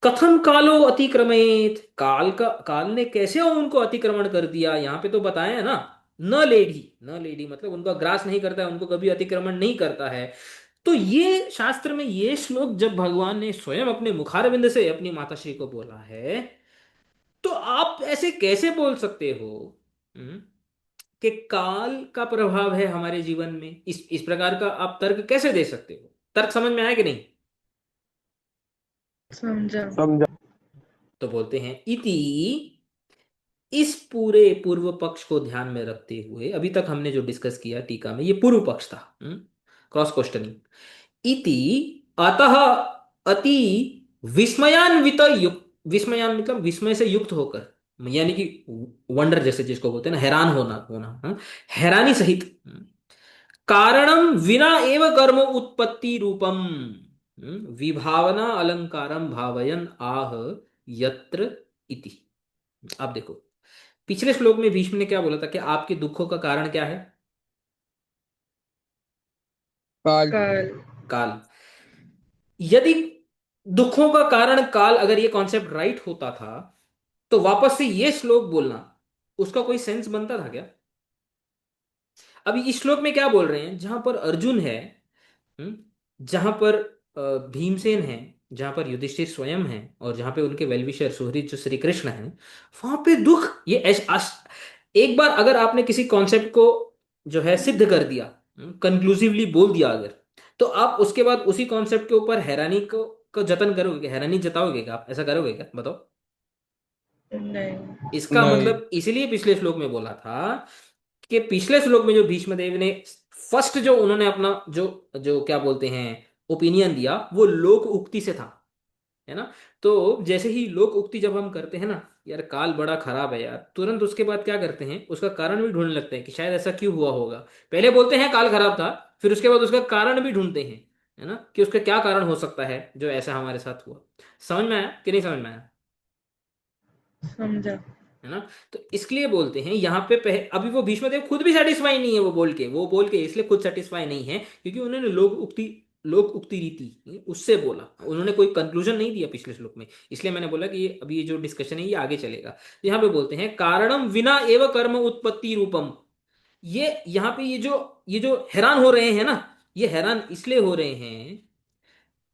कथम कालो अतिक्रमेत, काल ने कैसे उनको अतिक्रमण कर दिया, यहाँ पे तो बताया है ना। न लेडी मतलब उनका ग्रास नहीं करता है, उनको कभी अतिक्रमण नहीं करता है। तो ये शास्त्र में ये श्लोक जब भगवान ने स्वयं अपने मुखारविंद से अपनी माता श्री को बोला है, तो आप ऐसे कैसे बोल सकते हो हम्म, कि काल का प्रभाव है हमारे जीवन में? इस प्रकार का आप तर्क कैसे दे सकते हो? तर्क समझ में आया कि नहीं? समझा। समझा। तो बोलते हैं इति, इस पूरे पूर्व पक्ष को ध्यान में रखते हुए, अभी तक हमने जो डिस्कस किया टीका में, ये पूर्व पक्ष था, क्रॉस क्वेश्चनिंग। इति अतः, अति विस्मयान्वित युक्त, विस्मयान मतलब विस्मय से युक्त होकर, यानी कि वंडर जैसे जिसको बोलते हैं ना, हैरान होना होना, हैरानी सहित, कारणम विना एव कर्म उत्पत्ति रूपम, विभावना अलंकारम भावयन आह यत्र इति। अब देखो, पिछले श्लोक में भीष्म ने क्या बोला था कि आपके दुखों का कारण क्या है? काल। काल। काल। यदि दुखों का कारण काल, अगर ये कॉन्सेप्ट राइट होता था, तो वापस से ये श्लोक बोलना, उसका कोई सेंस बनता था क्या? अभी इस श्लोक में क्या बोल रहे हैं, जहां पर अर्जुन है, हम्म, जहां पर भीमसेन है, जहां पर युधिष्ठिर स्वयं है, और जहां पे उनके वेलविशर सुहृद जो श्री कृष्ण है, वहां पे दुख ये एक बार अगर आपने किसी कॉन्सेप्ट को जो है सिद्ध कर दिया, कंक्लूसिवली बोल दिया अगर, तो आप उसके बाद उसी कॉन्सेप्ट के ऊपर हैरानी को जतन करोगे, हैरानी जताओगे क्या? आप ऐसा करोगे क्या, बताओ? नहीं। इसका नहीं। मतलब इसीलिए पिछले श्लोक में बोला था कि पिछले श्लोक में जो भीष्मदेव ने फर्स्ट जो उन्होंने अपना जो जो क्या बोलते हैं ओपिनियन दिया, वो लोक उक्ति से था, है ना। तो जैसे ही लोक उक्ति जब हम करते हैं ना, यार काल बड़ा खराब है यार, तुरंत उसके बाद क्या करते हैं, उसका कारण भी ढूंढने लगते हैं कि शायद ऐसा क्यों हुआ होगा। पहले बोलते हैं काल खराब था, फिर उसके बाद उसका कारण भी ढूंढते हैं, है ना, कि उसका क्या कारण हो सकता है जो ऐसा हमारे साथ हुआ। समझ में आया कि नहीं समझ में आया? समझा। है ना। तो इसलिए बोलते हैं यहाँ पे अभी वो भीष्मदेव खुद भी सेटिस्फाई नहीं है, वो बोल के इसलिए खुद सेटिस्फाई नहीं है क्योंकि उन्होंने लोक उक्ति रीति उससे बोला, उन्होंने कोई कंक्लूजन नहीं दिया पिछले श्लोक में। इसलिए मैंने बोला कि ये अभी ये जो डिस्कशन है ये आगे चलेगा। तो यहाँ पे बोलते हैं कारणम विना एव कर्म उत्पत्ति रूपम। ये यहाँ पे ये जो हैरान हो रहे हैं ना, ये हैरान इसलिए हो रहे हैं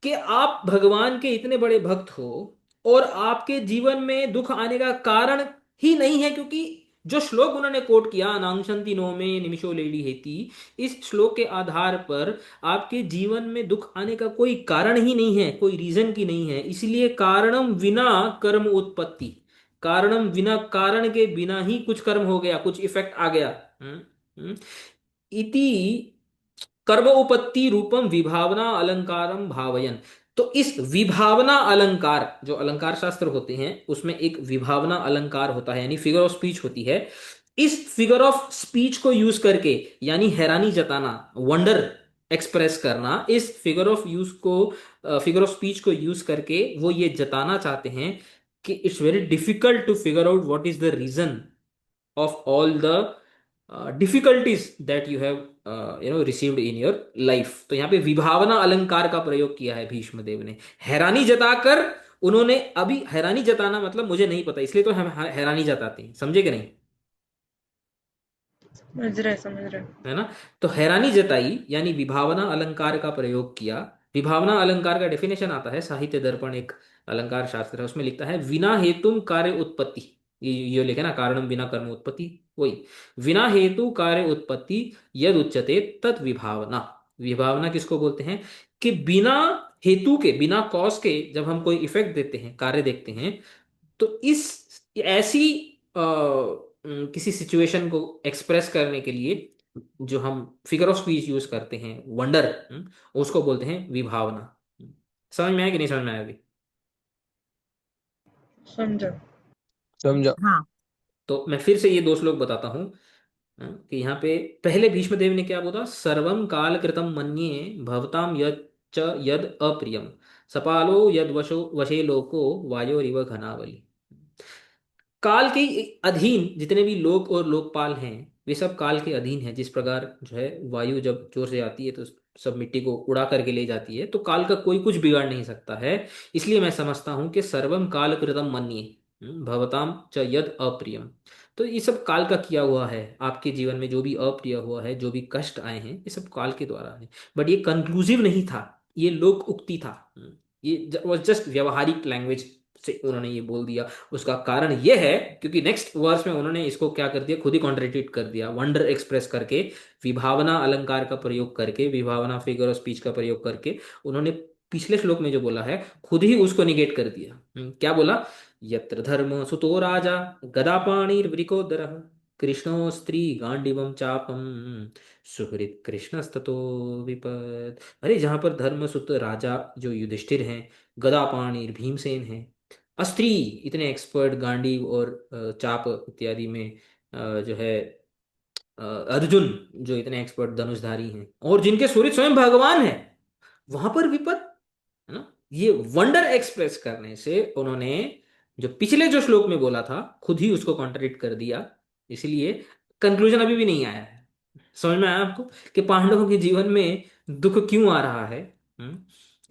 कि आप भगवान के इतने बड़े भक्त हो और आपके जीवन में दुख आने का कारण ही नहीं है, क्योंकि जो श्लोक उन्होंने कोट किया, अनांशंति नो में निमिषो लेडी हेती, इस श्लोक के आधार पर आपके जीवन में दुख आने का कोई कारण ही नहीं है, कोई रीजन की नहीं है। इसलिए कारणम विना कर्म उत्पत्ति, कारणम बिना कारण के बिना ही कुछ कर्म हो गया, कुछ इफेक्ट आ गया। हम्म, हम्म। इति कर्मोपत्ति रूपम विभावना अलंकारम भावयन। तो इस विभावना अलंकार, जो अलंकार शास्त्र होते हैं उसमें एक विभावना अलंकार होता है, यानी फिगर ऑफ स्पीच होती है। इस फिगर ऑफ स्पीच को यूज करके, यानी हैरानी जताना, वंडर एक्सप्रेस करना, इस फिगर ऑफ यूज को, फिगर ऑफ स्पीच को यूज करके वो ये जताना चाहते हैं कि it's very difficult to figure out what is the reason of all the difficulties that you have received in your life। तो यहाँ पे विभावना अलंकार का प्रयोग किया है भीष्म देव ने, हैरानी जताकर। उन्होंने, अभी हैरानी जताना मतलब मुझे नहीं पता इसलिए तो हम हैरानी जताते हैं, समझे कि नहीं, समझ रहे। है ना। तो हैरानी जताई यानी विभावना अलंकार का प्रयोग किया। विभावना अलंकार का डेफिनेशन आता है साहित्य दर्पण, एक अलंकार शास्त्र है, उसमें लिखता है विना हेतुम कार्य उत्पत्ति। ये लिखे ना, कारणम बिना कर्म उत्पत्ति, वही विना हेतु कार्य उत्पत्ति यद उच्यते तत् विभावना। विभावना किसको बोलते हैं कि बिना हेतु के, बिना कॉज के जब हम कोई इफेक्ट देते हैं, कार्य देखते हैं, तो इस ऐसी किसी सिचुएशन को एक्सप्रेस करने के लिए जो हम फिगर ऑफ स्पीच यूज करते हैं, वंडर, उसको बोलते हैं विभावना। समझ में आया कि नहीं समझ में आया अभी? समझा। समझा। हाँ। तो मैं फिर से ये दो श्लोक बताता हूँ, कि यहाँ पे पहले भीष्मदेव ने क्या बोला, सर्वम काल कृतम मन्ये भवताम यद च यद अप्रियम सपालो यद वशो वशे लोको वायोरिव घनावली। काल के अधीन जितने भी लोक और लोकपाल हैं, वे सब काल के अधीन हैं। जिस प्रकार जो है वायु जब जोर से आती है तो सब मिट्टी को उड़ा करके ले जाती है, तो काल का कोई कुछ बिगाड़ नहीं सकता है। इसलिए मैं समझता हूं कि सर्वम काल कृतम मन्ये भवताम च यद अप्रियम। तो ये सब काल का किया हुआ है, आपके जीवन में जो भी अप्रिय हुआ है, जो भी कष्ट आए हैं, ये सब काल के द्वारा है। बट ये कंक्लूसिव नहीं था, ये लोक उक्ति था। ये वॉज जस्ट व्यवहारिक लैंग्वेज से उन्होंने ये बोल दिया। उसका कारण ये है क्योंकि नेक्स्ट वर्स में उन्होंने इसको क्या कर दिया, खुद ही कॉन्ट्रडिक्ट कर दिया, वंडर एक्सप्रेस करके, विभावना अलंकार का प्रयोग करके, विभावना फिगर ऑफ स्पीच का प्रयोग करके उन्होंने पिछले श्लोक में जो बोला है खुद ही उसको निगेट कर दिया। क्या बोला, यत्र धर्म सुतो राजा गदापाणिर्वृकोदर कृष्णो स्त्री गांडीवम चापम सुहृद कृष्णस्ततो विपद। अरे जहां पर धर्म सुत राजा जो युधिष्ठिर हैं, गदापाणिर भीमसेन हैं, अस्त्री इतने एक्सपर्ट गांडीव और चाप इत्यादि में, जो है अर्जुन जो इतने एक्सपर्ट धनुषधारी हैं, और जिनके सूर्य स्वयं भगवान है, वहां पर विपद, है ना। ये वंडर एक्सप्रेस करने से उन्होंने जो पिछले जो श्लोक में बोला था खुद ही उसको कॉन्ट्रडिक्ट कर दिया। इसलिए कंक्लूजन अभी भी नहीं आया है। समझ में आया आपको कि पांडवों के जीवन में दुख क्यों आ रहा है?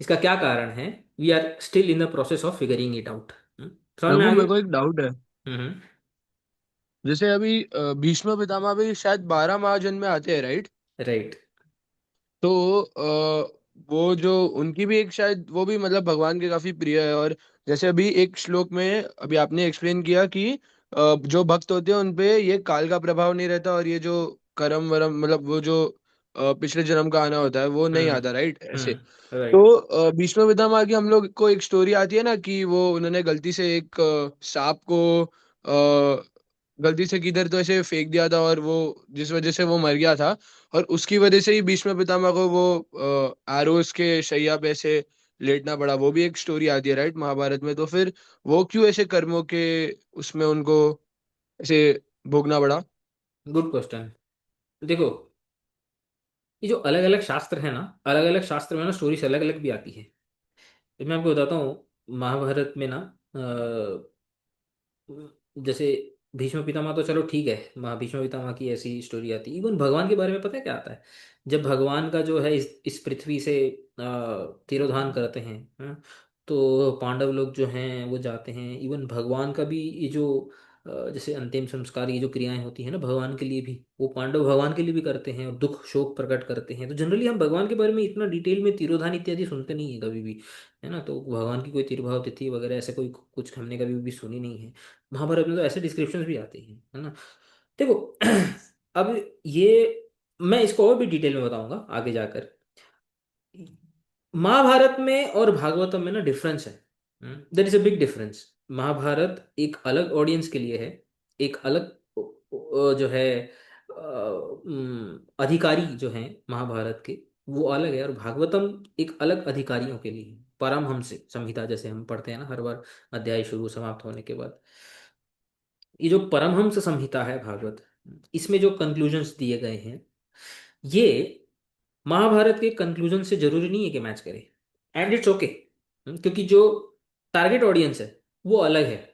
इसका क्या कारण है? We are still in the process of figuring it out. समझ में प्रभु आ मेरे गया? को एक डाउट है। हम्म। जैसे अभी भीष्म पितामह भी शायद 12 महाजन में आते हैं, राइट? राइट। तो वो जो उनकी भी एक शायद वो भी मतलब भगवान के काफी प्रिय है। और जैसे अभी एक श्लोक में अभी आपने एक्सप्लेन किया कि जो भक्त होते हैं उनपे ये काल का प्रभाव नहीं रहता, और ये जो कर्म वरम मतलब वो जो पिछले जन्म का आना होता है वो नहीं हम्म। आता, राइट? ऐसे। तो राइट। भीष्म पितामह की हम लोग को एक स्टोरी आती है ना कि वो उन्होंने गलती से एक सांप को गलती से किधर तो ऐसे फेंक दिया था, और वो जिस वजह से वो मर गया था। और उसकी वजह से ही भीष्म पितामह को वो एरोस के शैया पे ऐसे लेटना पड़ा। वो भी एक स्टोरी आती है, राइट, महाभारत में। तो फिर वो क्यों ऐसे कर्मों के उसमें उनको ऐसे भोगना पड़ा? Good question. देखो, ये जो अलग अलग शास्त्र है ना, अलग अलग शास्त्र में ना स्टोरीज अलग अलग भी आती है। तो मैं आपको बताता हूँ, महाभारत में ना, जैसे भीष्म पितामह तो चलो ठीक है, भीष्म पितामह की ऐसी स्टोरी आती है। इवन भगवान के बारे में पता है क्या आता है? जब भगवान का जो है इस पृथ्वी से तिरोधान करते हैं, तो पांडव लोग जो हैं वो जाते हैं। इवन भगवान का भी ये जो जैसे अंतिम संस्कार, ये जो क्रियाएं होती हैं ना भगवान के लिए भी, वो पांडव भगवान के लिए भी करते हैं और दुख शोक प्रकट करते हैं। तो जनरली हम भगवान के बारे में इतना डिटेल में तिरोधान इत्यादि सुनते नहीं है कभी भी, है ना। तो भगवान की कोई तिरुभाव तिथि वगैरह ऐसे कोई कुछ हमने कभी भी सुनी नहीं है। महाभारत में तो ऐसे डिस्क्रिप्शंस भी आते हैं, है ना। देखो अब ये मैं इसको और भी डिटेल में बताऊंगा आगे जाकर। महाभारत में और भागवतम में ना डिफरेंस है, there is a big difference. Mahabharat एक अलग ऑडियंस के लिए है, एक अलग जो है अधिकारी जो हैं महाभारत के, वो अलग है, और भागवतम एक अलग अधिकारियों के लिए है। परमहंस संहिता जैसे हम पढ़ते हैं ना हर बार अध्याय शुरू समाप्त होने के बाद, ये जो परमहंस संहिता है भागवत, इसमें जो कंक्लूजन्स दिए गए हैं, ये महाभारत के कंक्लूजन से जरूरी नहीं है कि मैच करे, एंड इट्स ओके, क्योंकि जो टारगेट ऑडियंस है वो अलग है।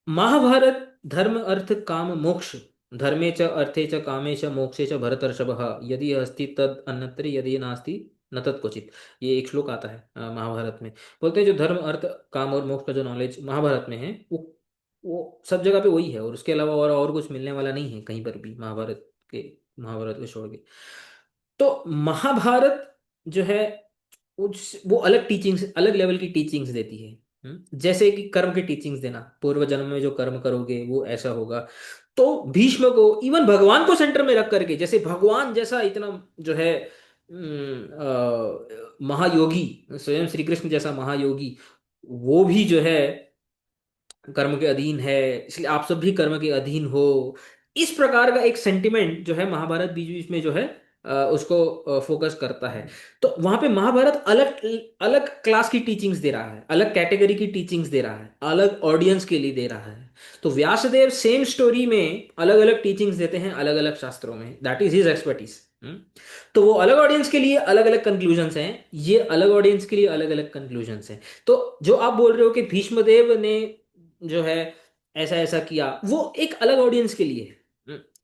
महाभारत धर्म अर्थ काम मोक्ष, धर्मे च अर्थे च कामे च मोक्षे च भरतर्षभ, यदि अस्ति तद अन्यत्र यदि नास्ति न तत् क्वचित। ये एक श्लोक आता है महाभारत में। बोलते हैं जो धर्म अर्थ काम और मोक्ष का जो नॉलेज महाभारत में है, वो सब जगह पे वही है, और उसके अलावा और कुछ मिलने वाला नहीं है कहीं पर भी महाभारत के छोड़ के। तो महाभारत जो है वो अलग टीचिंग्स, अलग लेवल की टीचिंग्स देती है। जैसे कि कर्म की टीचिंग्स देना, पूर्व जन्म में जो कर्म करोगे वो ऐसा होगा। तो भीष्म को, इवन भगवान को सेंटर में रख करके, जैसे भगवान जैसा इतना जो है महायोगी, स्वयं श्री कृष्ण जैसा महायोगी, वो भी जो है कर्म के अधीन है, इसलिए आप सब भी कर्म के अधीन हो। इस प्रकार का एक सेंटिमेंट जो है महाभारत बीच बीच में जो है उसको फोकस करता है। तो वहां पे महाभारत अलग अलग क्लास की टीचिंग्स दे रहा है, अलग कैटेगरी की टीचिंग्स दे रहा है, अलग ऑडियंस के लिए दे रहा है। तो व्यासदेव सेम स्टोरी में अलग अलग टीचिंग्स देते हैं अलग अलग शास्त्रों में, दैट इज हिज एक्सपर्टीज। तो वो अलग ऑडियंस के लिए अलग अलग कंक्लूजन्स हैं, ये अलग ऑडियंस के लिए अलग अलग कंक्लूजन्स हैं। तो जो आप बोल रहे हो कि भीष्मदेव ने जो है ऐसा ऐसा किया, वो एक अलग ऑडियंस के लिए है।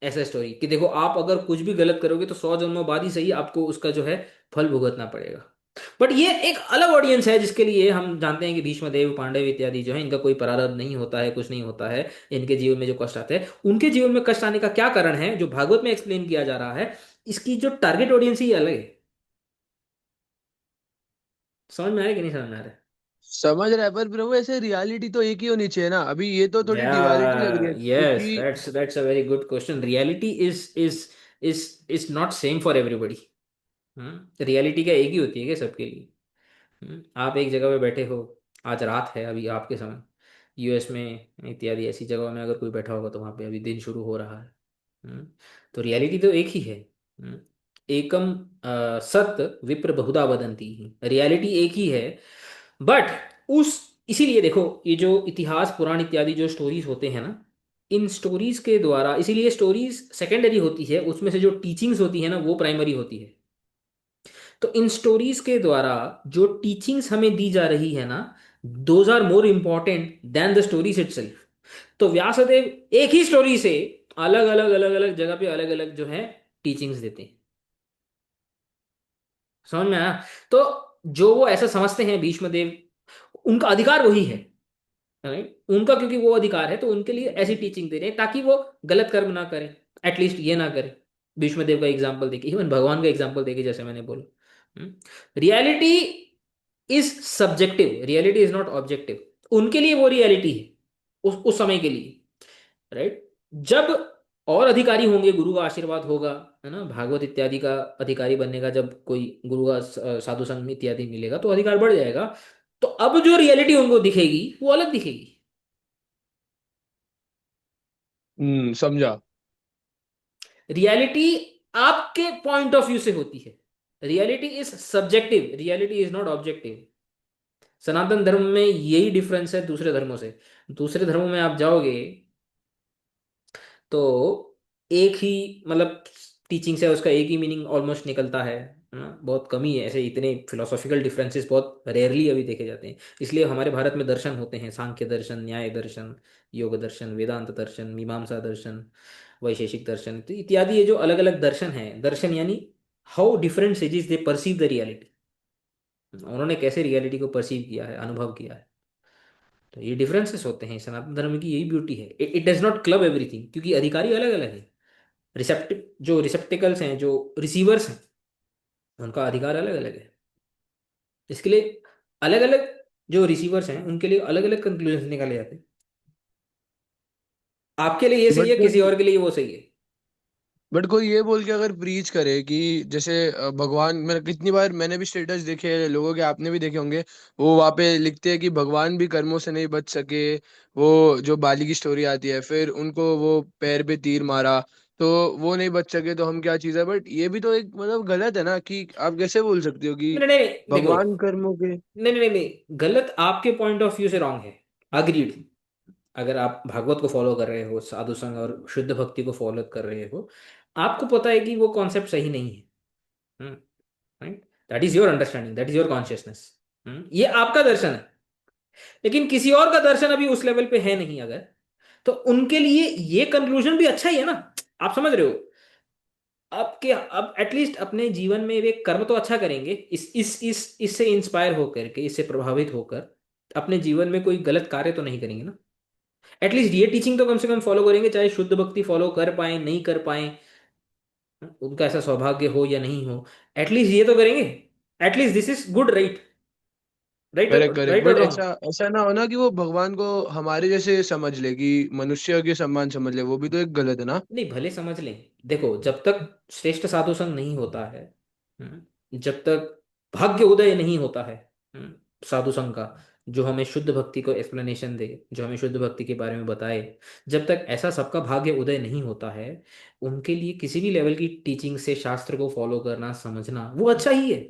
ऐसा स्टोरी कि देखो आप अगर कुछ भी गलत करोगे तो 100 जन्मों बाद ही सही आपको उसका जो है फल भुगतना पड़ेगा। बट ये एक अलग ऑडियंस है जिसके लिए हम जानते हैं कि भीष्मदेव, पांडव इत्यादि जो है, इनका कोई प्रारब्ध नहीं होता है, कुछ नहीं होता है, इनके जीवन में जो कष्ट आते हैं, उनके जीवन में कष्ट आने का क्या कारण है जो भागवत में एक्सप्लेन किया जा रहा है, इसकी जो टारगेट ऑडियंस है ये अलग है। समझ में आ रहा है कि नहीं समझ में आ रहा है? समझ रहा है, पर प्रभु ऐसे रियलिटी तो एक ही होनी चाहिए ना। अभी ये तो थोड़ी डिवालिटी लग रही Yeah, है yes, क्योंकि that's a very good question. Reality is not same for everybody. Reality क्या एक ही होती है क्या सबके लिए? आप एक जगह पे बैठे हो, आज रात है अभी आपके समय, यूएस में इत्यादि ऐसी जगहों में अगर कोई बैठा होगा तो वहाँ पे अभी दिन शुरू हो रहा है। तो रियलिटी तो एक ही है। हम्म, एकम सत्य विप्र बहुधा वदंती, रियलिटी एक ही है। बट उस इसीलिए देखो, ये जो इतिहास पुराण इत्यादि जो स्टोरीज होते हैं ना, इन स्टोरीज के द्वारा, इसीलिए स्टोरीज सेकेंडरी होती है, उसमें से जो टीचिंग्स होती है ना वो प्राइमरी होती है। तो इन स्टोरीज के द्वारा जो टीचिंग्स हमें दी जा रही है ना, those are more important than the stories itself. तो व्यासदेव एक ही स्टोरी से अलग अलग जगह पे अलग अलग जो है टीचिंग्स देते हैं। समझ में आया? तो जो वो ऐसा समझते हैं भीष्म देव, उनका अधिकार वही है, राइट? उनका क्योंकि वो अधिकार है तो उनके लिए ऐसी टीचिंग दे रहे हैं ताकि वो गलत कर्म ना करें, एटलीस्ट ये ना करें। भीष्म देव का एग्जाम्पल देके, इवन भगवान का एग्जाम्पल देके, जैसे मैंने बोला, reality is subjective, reality is not objective. उनके लिए वो रियलिटी है उस समय के लिए, राइट? जब और अधिकारी होंगे, गुरु का आशीर्वाद होगा, है ना, भागवत इत्यादि का अधिकारी बनने का, जब कोई गुरु का साधु संग इत्यादि मिलेगा तो अधिकार बढ़ जाएगा। तो अब जो रियलिटी उनको दिखेगी वो अलग दिखेगी। समझा। रियलिटी आपके पॉइंट ऑफ व्यू से होती है, reality is subjective, reality is not objective. Sanatan Dharma में यही डिफरेंस है दूसरे धर्मों से। दूसरे धर्मों में आप जाओगे तो एक ही, मतलब टीचिंग्स है उसका एक ही मीनिंग ऑलमोस्ट निकलता है ना, बहुत कम ही है ऐसे, इतने फिलोसॉफिकल डिफरेंसेस बहुत रेयरली अभी देखे जाते हैं। इसलिए हमारे भारत में दर्शन होते हैं, सांख्य दर्शन, न्याय दर्शन, योग दर्शन, वेदांत दर्शन, मीमांसा दर्शन, वैशेषिक दर्शन, तो इत्यादि। ये जो अलग अलग दर्शन है, दर्शन यानी how different sages they perceive the reality, उन्होंने कैसे रियलिटी को परसीव किया है, अनुभव किया है। तो ये डिफरेंसेस होते हैं, सनातन धर्म की यही ब्यूटी है। It does not club everything, क्योंकि अधिकारी अलग अलग है। रिसेप्टिव जो रिसेप्टिकल्स हैं, जो रिसीवर्स हैं, उनका अधिकार अलग अलग है। इसके लिए अलग अलग जो रिसीवर्स हैं उनके लिए अलग अलग कंक्लूजन निकाले जाते हैं। आपके लिए ये सही बट है, किसी और के लिए वो सही है। कोई ये बोल के अगर प्रीच करे कि जैसे भगवान, मैंने कितनी बार मैंने भी स्टेटस देखे हैं लोगों के, आपने भी देखे होंगे, वो वहाँ पे लिखते हैं कि भगवान भी कर्मों से नहीं बच सके। वो जो बाली की स्टोरी आती है, फिर उनको वो पैर पे तीर मारा, तो वो नहीं बच सके तो हम क्या चीज है, बट ये भी तो एक मतलब गलत है ना, कि आप कैसे बोल सकते हो कि नहीं नहीं नहीं, देखो, भगवान कर्मों के। नहीं नहीं नहीं, गलत आपके पॉइंट ऑफ व्यू से रॉन्ग है। अग्रीड। अगर आप भागवत को फॉलो कर रहे हो, साधु संग और शुद्ध भक्ति को फॉलो कर रहे हो, आपको पता है कि वो कॉन्सेप्ट सही नहीं है। Right. That is your understanding, that is your consciousness. ये आपका दर्शन है। लेकिन किसी और का दर्शन अभी उस लेवल पे है नहीं, अगर तो उनके लिए ये कंक्लूजन भी अच्छा ही है ना। आप समझ रहे हो। आपके अब एटलीस्ट अपने जीवन में वे कर्म तो अच्छा करेंगे, इस इससे इंस्पायर होकर के, इससे प्रभावित होकर अपने जीवन में कोई गलत कार्य तो नहीं करेंगे ना। एटलीस्ट ये टीचिंग तो कम से कम फॉलो करेंगे, चाहे शुद्ध भक्ति फॉलो कर पाए नहीं कर पाए, उनका ऐसा सौभाग्य हो या नहीं हो, एटलीस्ट ये तो करेंगे। At least this is good, right. Right. Correct correct, right और बट रॉन्ग। ऐसा ऐसा ना हो ना कि वो भगवान को हमारे जैसे समझ ले, कि मनुष्य के सम्मान समझ ले, वो भी तो एक गलत है ना। नहीं, भले समझ लें। देखो, जब तक श्रेष्ठ साधु संग नहीं होता है, जब तक भाग्य उदय नहीं होता है, साधु संग का, जो हमें शुद्ध भक्ति को एक्सप्लेनेशन दे, जो हमें शुद्ध भक्ति के बारे में बताए, जब तक ऐसा सबका भाग्य उदय नहीं होता है, उनके लिए किसी भी लेवल की टीचिंग से शास्त्र को फॉलो करना, समझना, वो अच्छा ही है।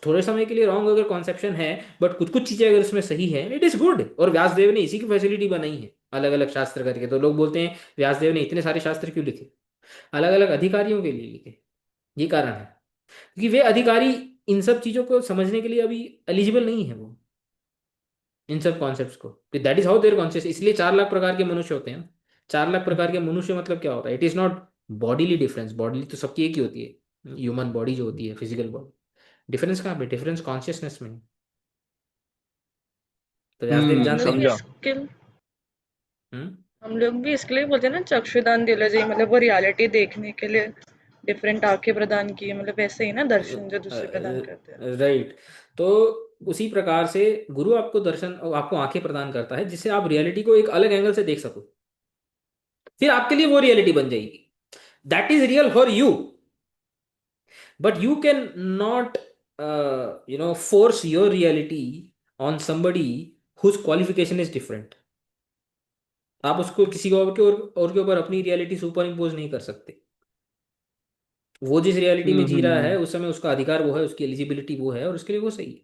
थोड़े समय के लिए रॉन्ग अगर कॉन्सेप्शन है, बट कुछ कुछ चीजें अगर उसमें सही है, इट इज गुड। और व्यासदेव ने इसी की फैसिलिटी बनाई है, अलग अलग शास्त्र करके। तो लोग बोलते हैं व्यासदेव ने इतने सारे शास्त्र क्यों लिखे, अलग अलग अधिकारियों के लिए लिखे। ये कारण है, क्योंकि वे अधिकारी इन सब चीजों को समझने के लिए अभी एलिजिबल नहीं है वो, इन सब कॉन्सेप्ट्स को। That is how there conscious. इसलिए 4 लाख प्रकार के मनुष्य होते हैं ना। 4 लाख प्रकार के मनुष्य मतलब क्या होता है, it is not bodily difference, body तो सबकी एक ही होती है, ह्यूमन बॉडी जो होती है, फिजिकल बॉडी। डिफरेंस कहाँ पे, डिफरेंस कॉन्शियसनेस में है। तो व्यासदेव हम जानते लोग भी हैं। समझा। इसके हम्म। हम लोग भी इसके लिए बोलते हैं ना, चक्षुदान दिला जी, मतलब वो रियलिटी देखने के लिए डिफरेंट आंखें प्रदान की है, मतलब वैसे ही ना दर्शन जो दूसरे प्रदान करते हैं। राइट। तो उसी प्रकार से गुरु आपको दर्शन, आपको आंखें प्रदान करता है, जिससे आप रियलिटी को एक अलग एंगल से देख सको। फिर आपके लिए वो रियलिटी बन जाएगी, that is real for you. But you can not force your reality on somebody whose qualification is different. आप उसको किसी और के ऊपर अपनी रियलिटी सुपर इम्पोज नहीं कर सकते। वो जिस रियलिटी में जी रहा है, हम्म। उस समय उसका अधिकार वो है, उसकी एलिजिबिलिटी वो है, और उसके लिए वो सही है।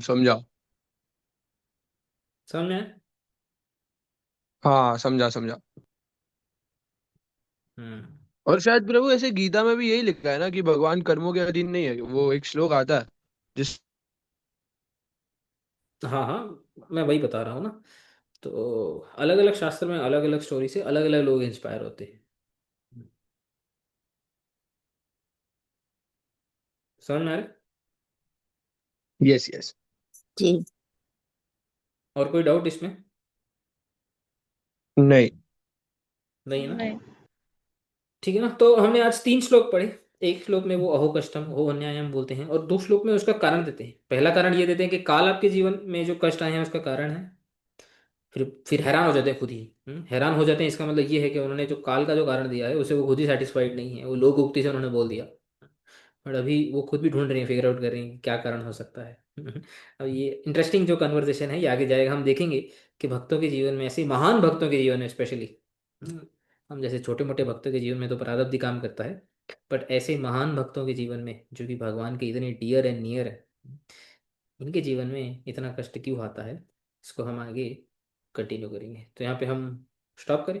समझा। समझ में आया? हाँ समझा समझा। हम्म। और शायद प्रभु ऐसे गीता में भी यही लिखा है ना कि भगवान कर्मों के अधीन नहीं है, वो एक श्लोक आता है जिस। हाँ हाँ, मैं वही बता रहा हूँ ना। तो अलग अलग शास्त्र में अलग अलग स्टोरी से अलग अलग लोग इंस्पायर होते हैं। समझ में आ रहा है? Yes yes. जी। और कोई डाउट इसमें? नहीं। नहीं है ना? नहीं। ठीक है ना। तो हमने आज 3 श्लोक पढ़े। एक श्लोक में वो अहो कष्टम अहो अन्यायम बोलते हैं, और 2 श्लोक में उसका कारण देते हैं। पहला कारण ये देते हैं कि काल आपके जीवन में जो कष्ट आए हैं उसका कारण है। फिर हैरान हो जाते हैं खुद ही। हैरान हो जाते हैं, इसका मतलब ये है कि उन्होंने जो काल का जो कारण दिया है उसे वो खुद ही सेटिस्फाइड नहीं है, वो लोक उक्ति से उन्होंने बोल दिया। बट अभी वो खुद भी ढूंढ रहे हैं, फिगर आउट कर रहे हैं कि क्या कारण हो सकता है। अब ये इंटरेस्टिंग जो कन्वर्सेशन है, ये आगे जाएगा, हम देखेंगे कि भक्तों के जीवन में, ऐसे महान भक्तों के जीवन में स्पेशली, हम जैसे छोटे मोटे भक्तों के जीवन में तो प्रारब्ध ही काम करता है, बट ऐसे महान भक्तों के जीवन में जो कि भगवान के इतने डियर एंड नियर है, इनके जीवन में इतना कष्ट क्यों आता है, इसको हम आगे कंटिन्यू करेंगे। तो यहाँ पे हम स्टॉप करें।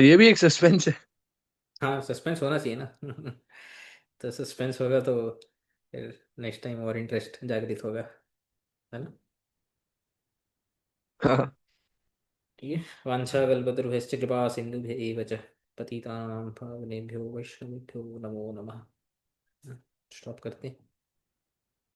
ये भी एक सस्पेंस है। हाँ, सस्पेंस होना चाहिए ना। तो सस्पेंस होगा तो फिर नेक्स्ट टाइम और इंटरेस्ट जागृत होगा, है ना। हाँ। ठीक है। वाञ्छाकल्पतरुभ्यश्च कृपा सिन्धुभ्य एव च पतितानां पावनेभ्यो वैष्णवेभ्यो नमो नमः। स्टॉप करते हैं।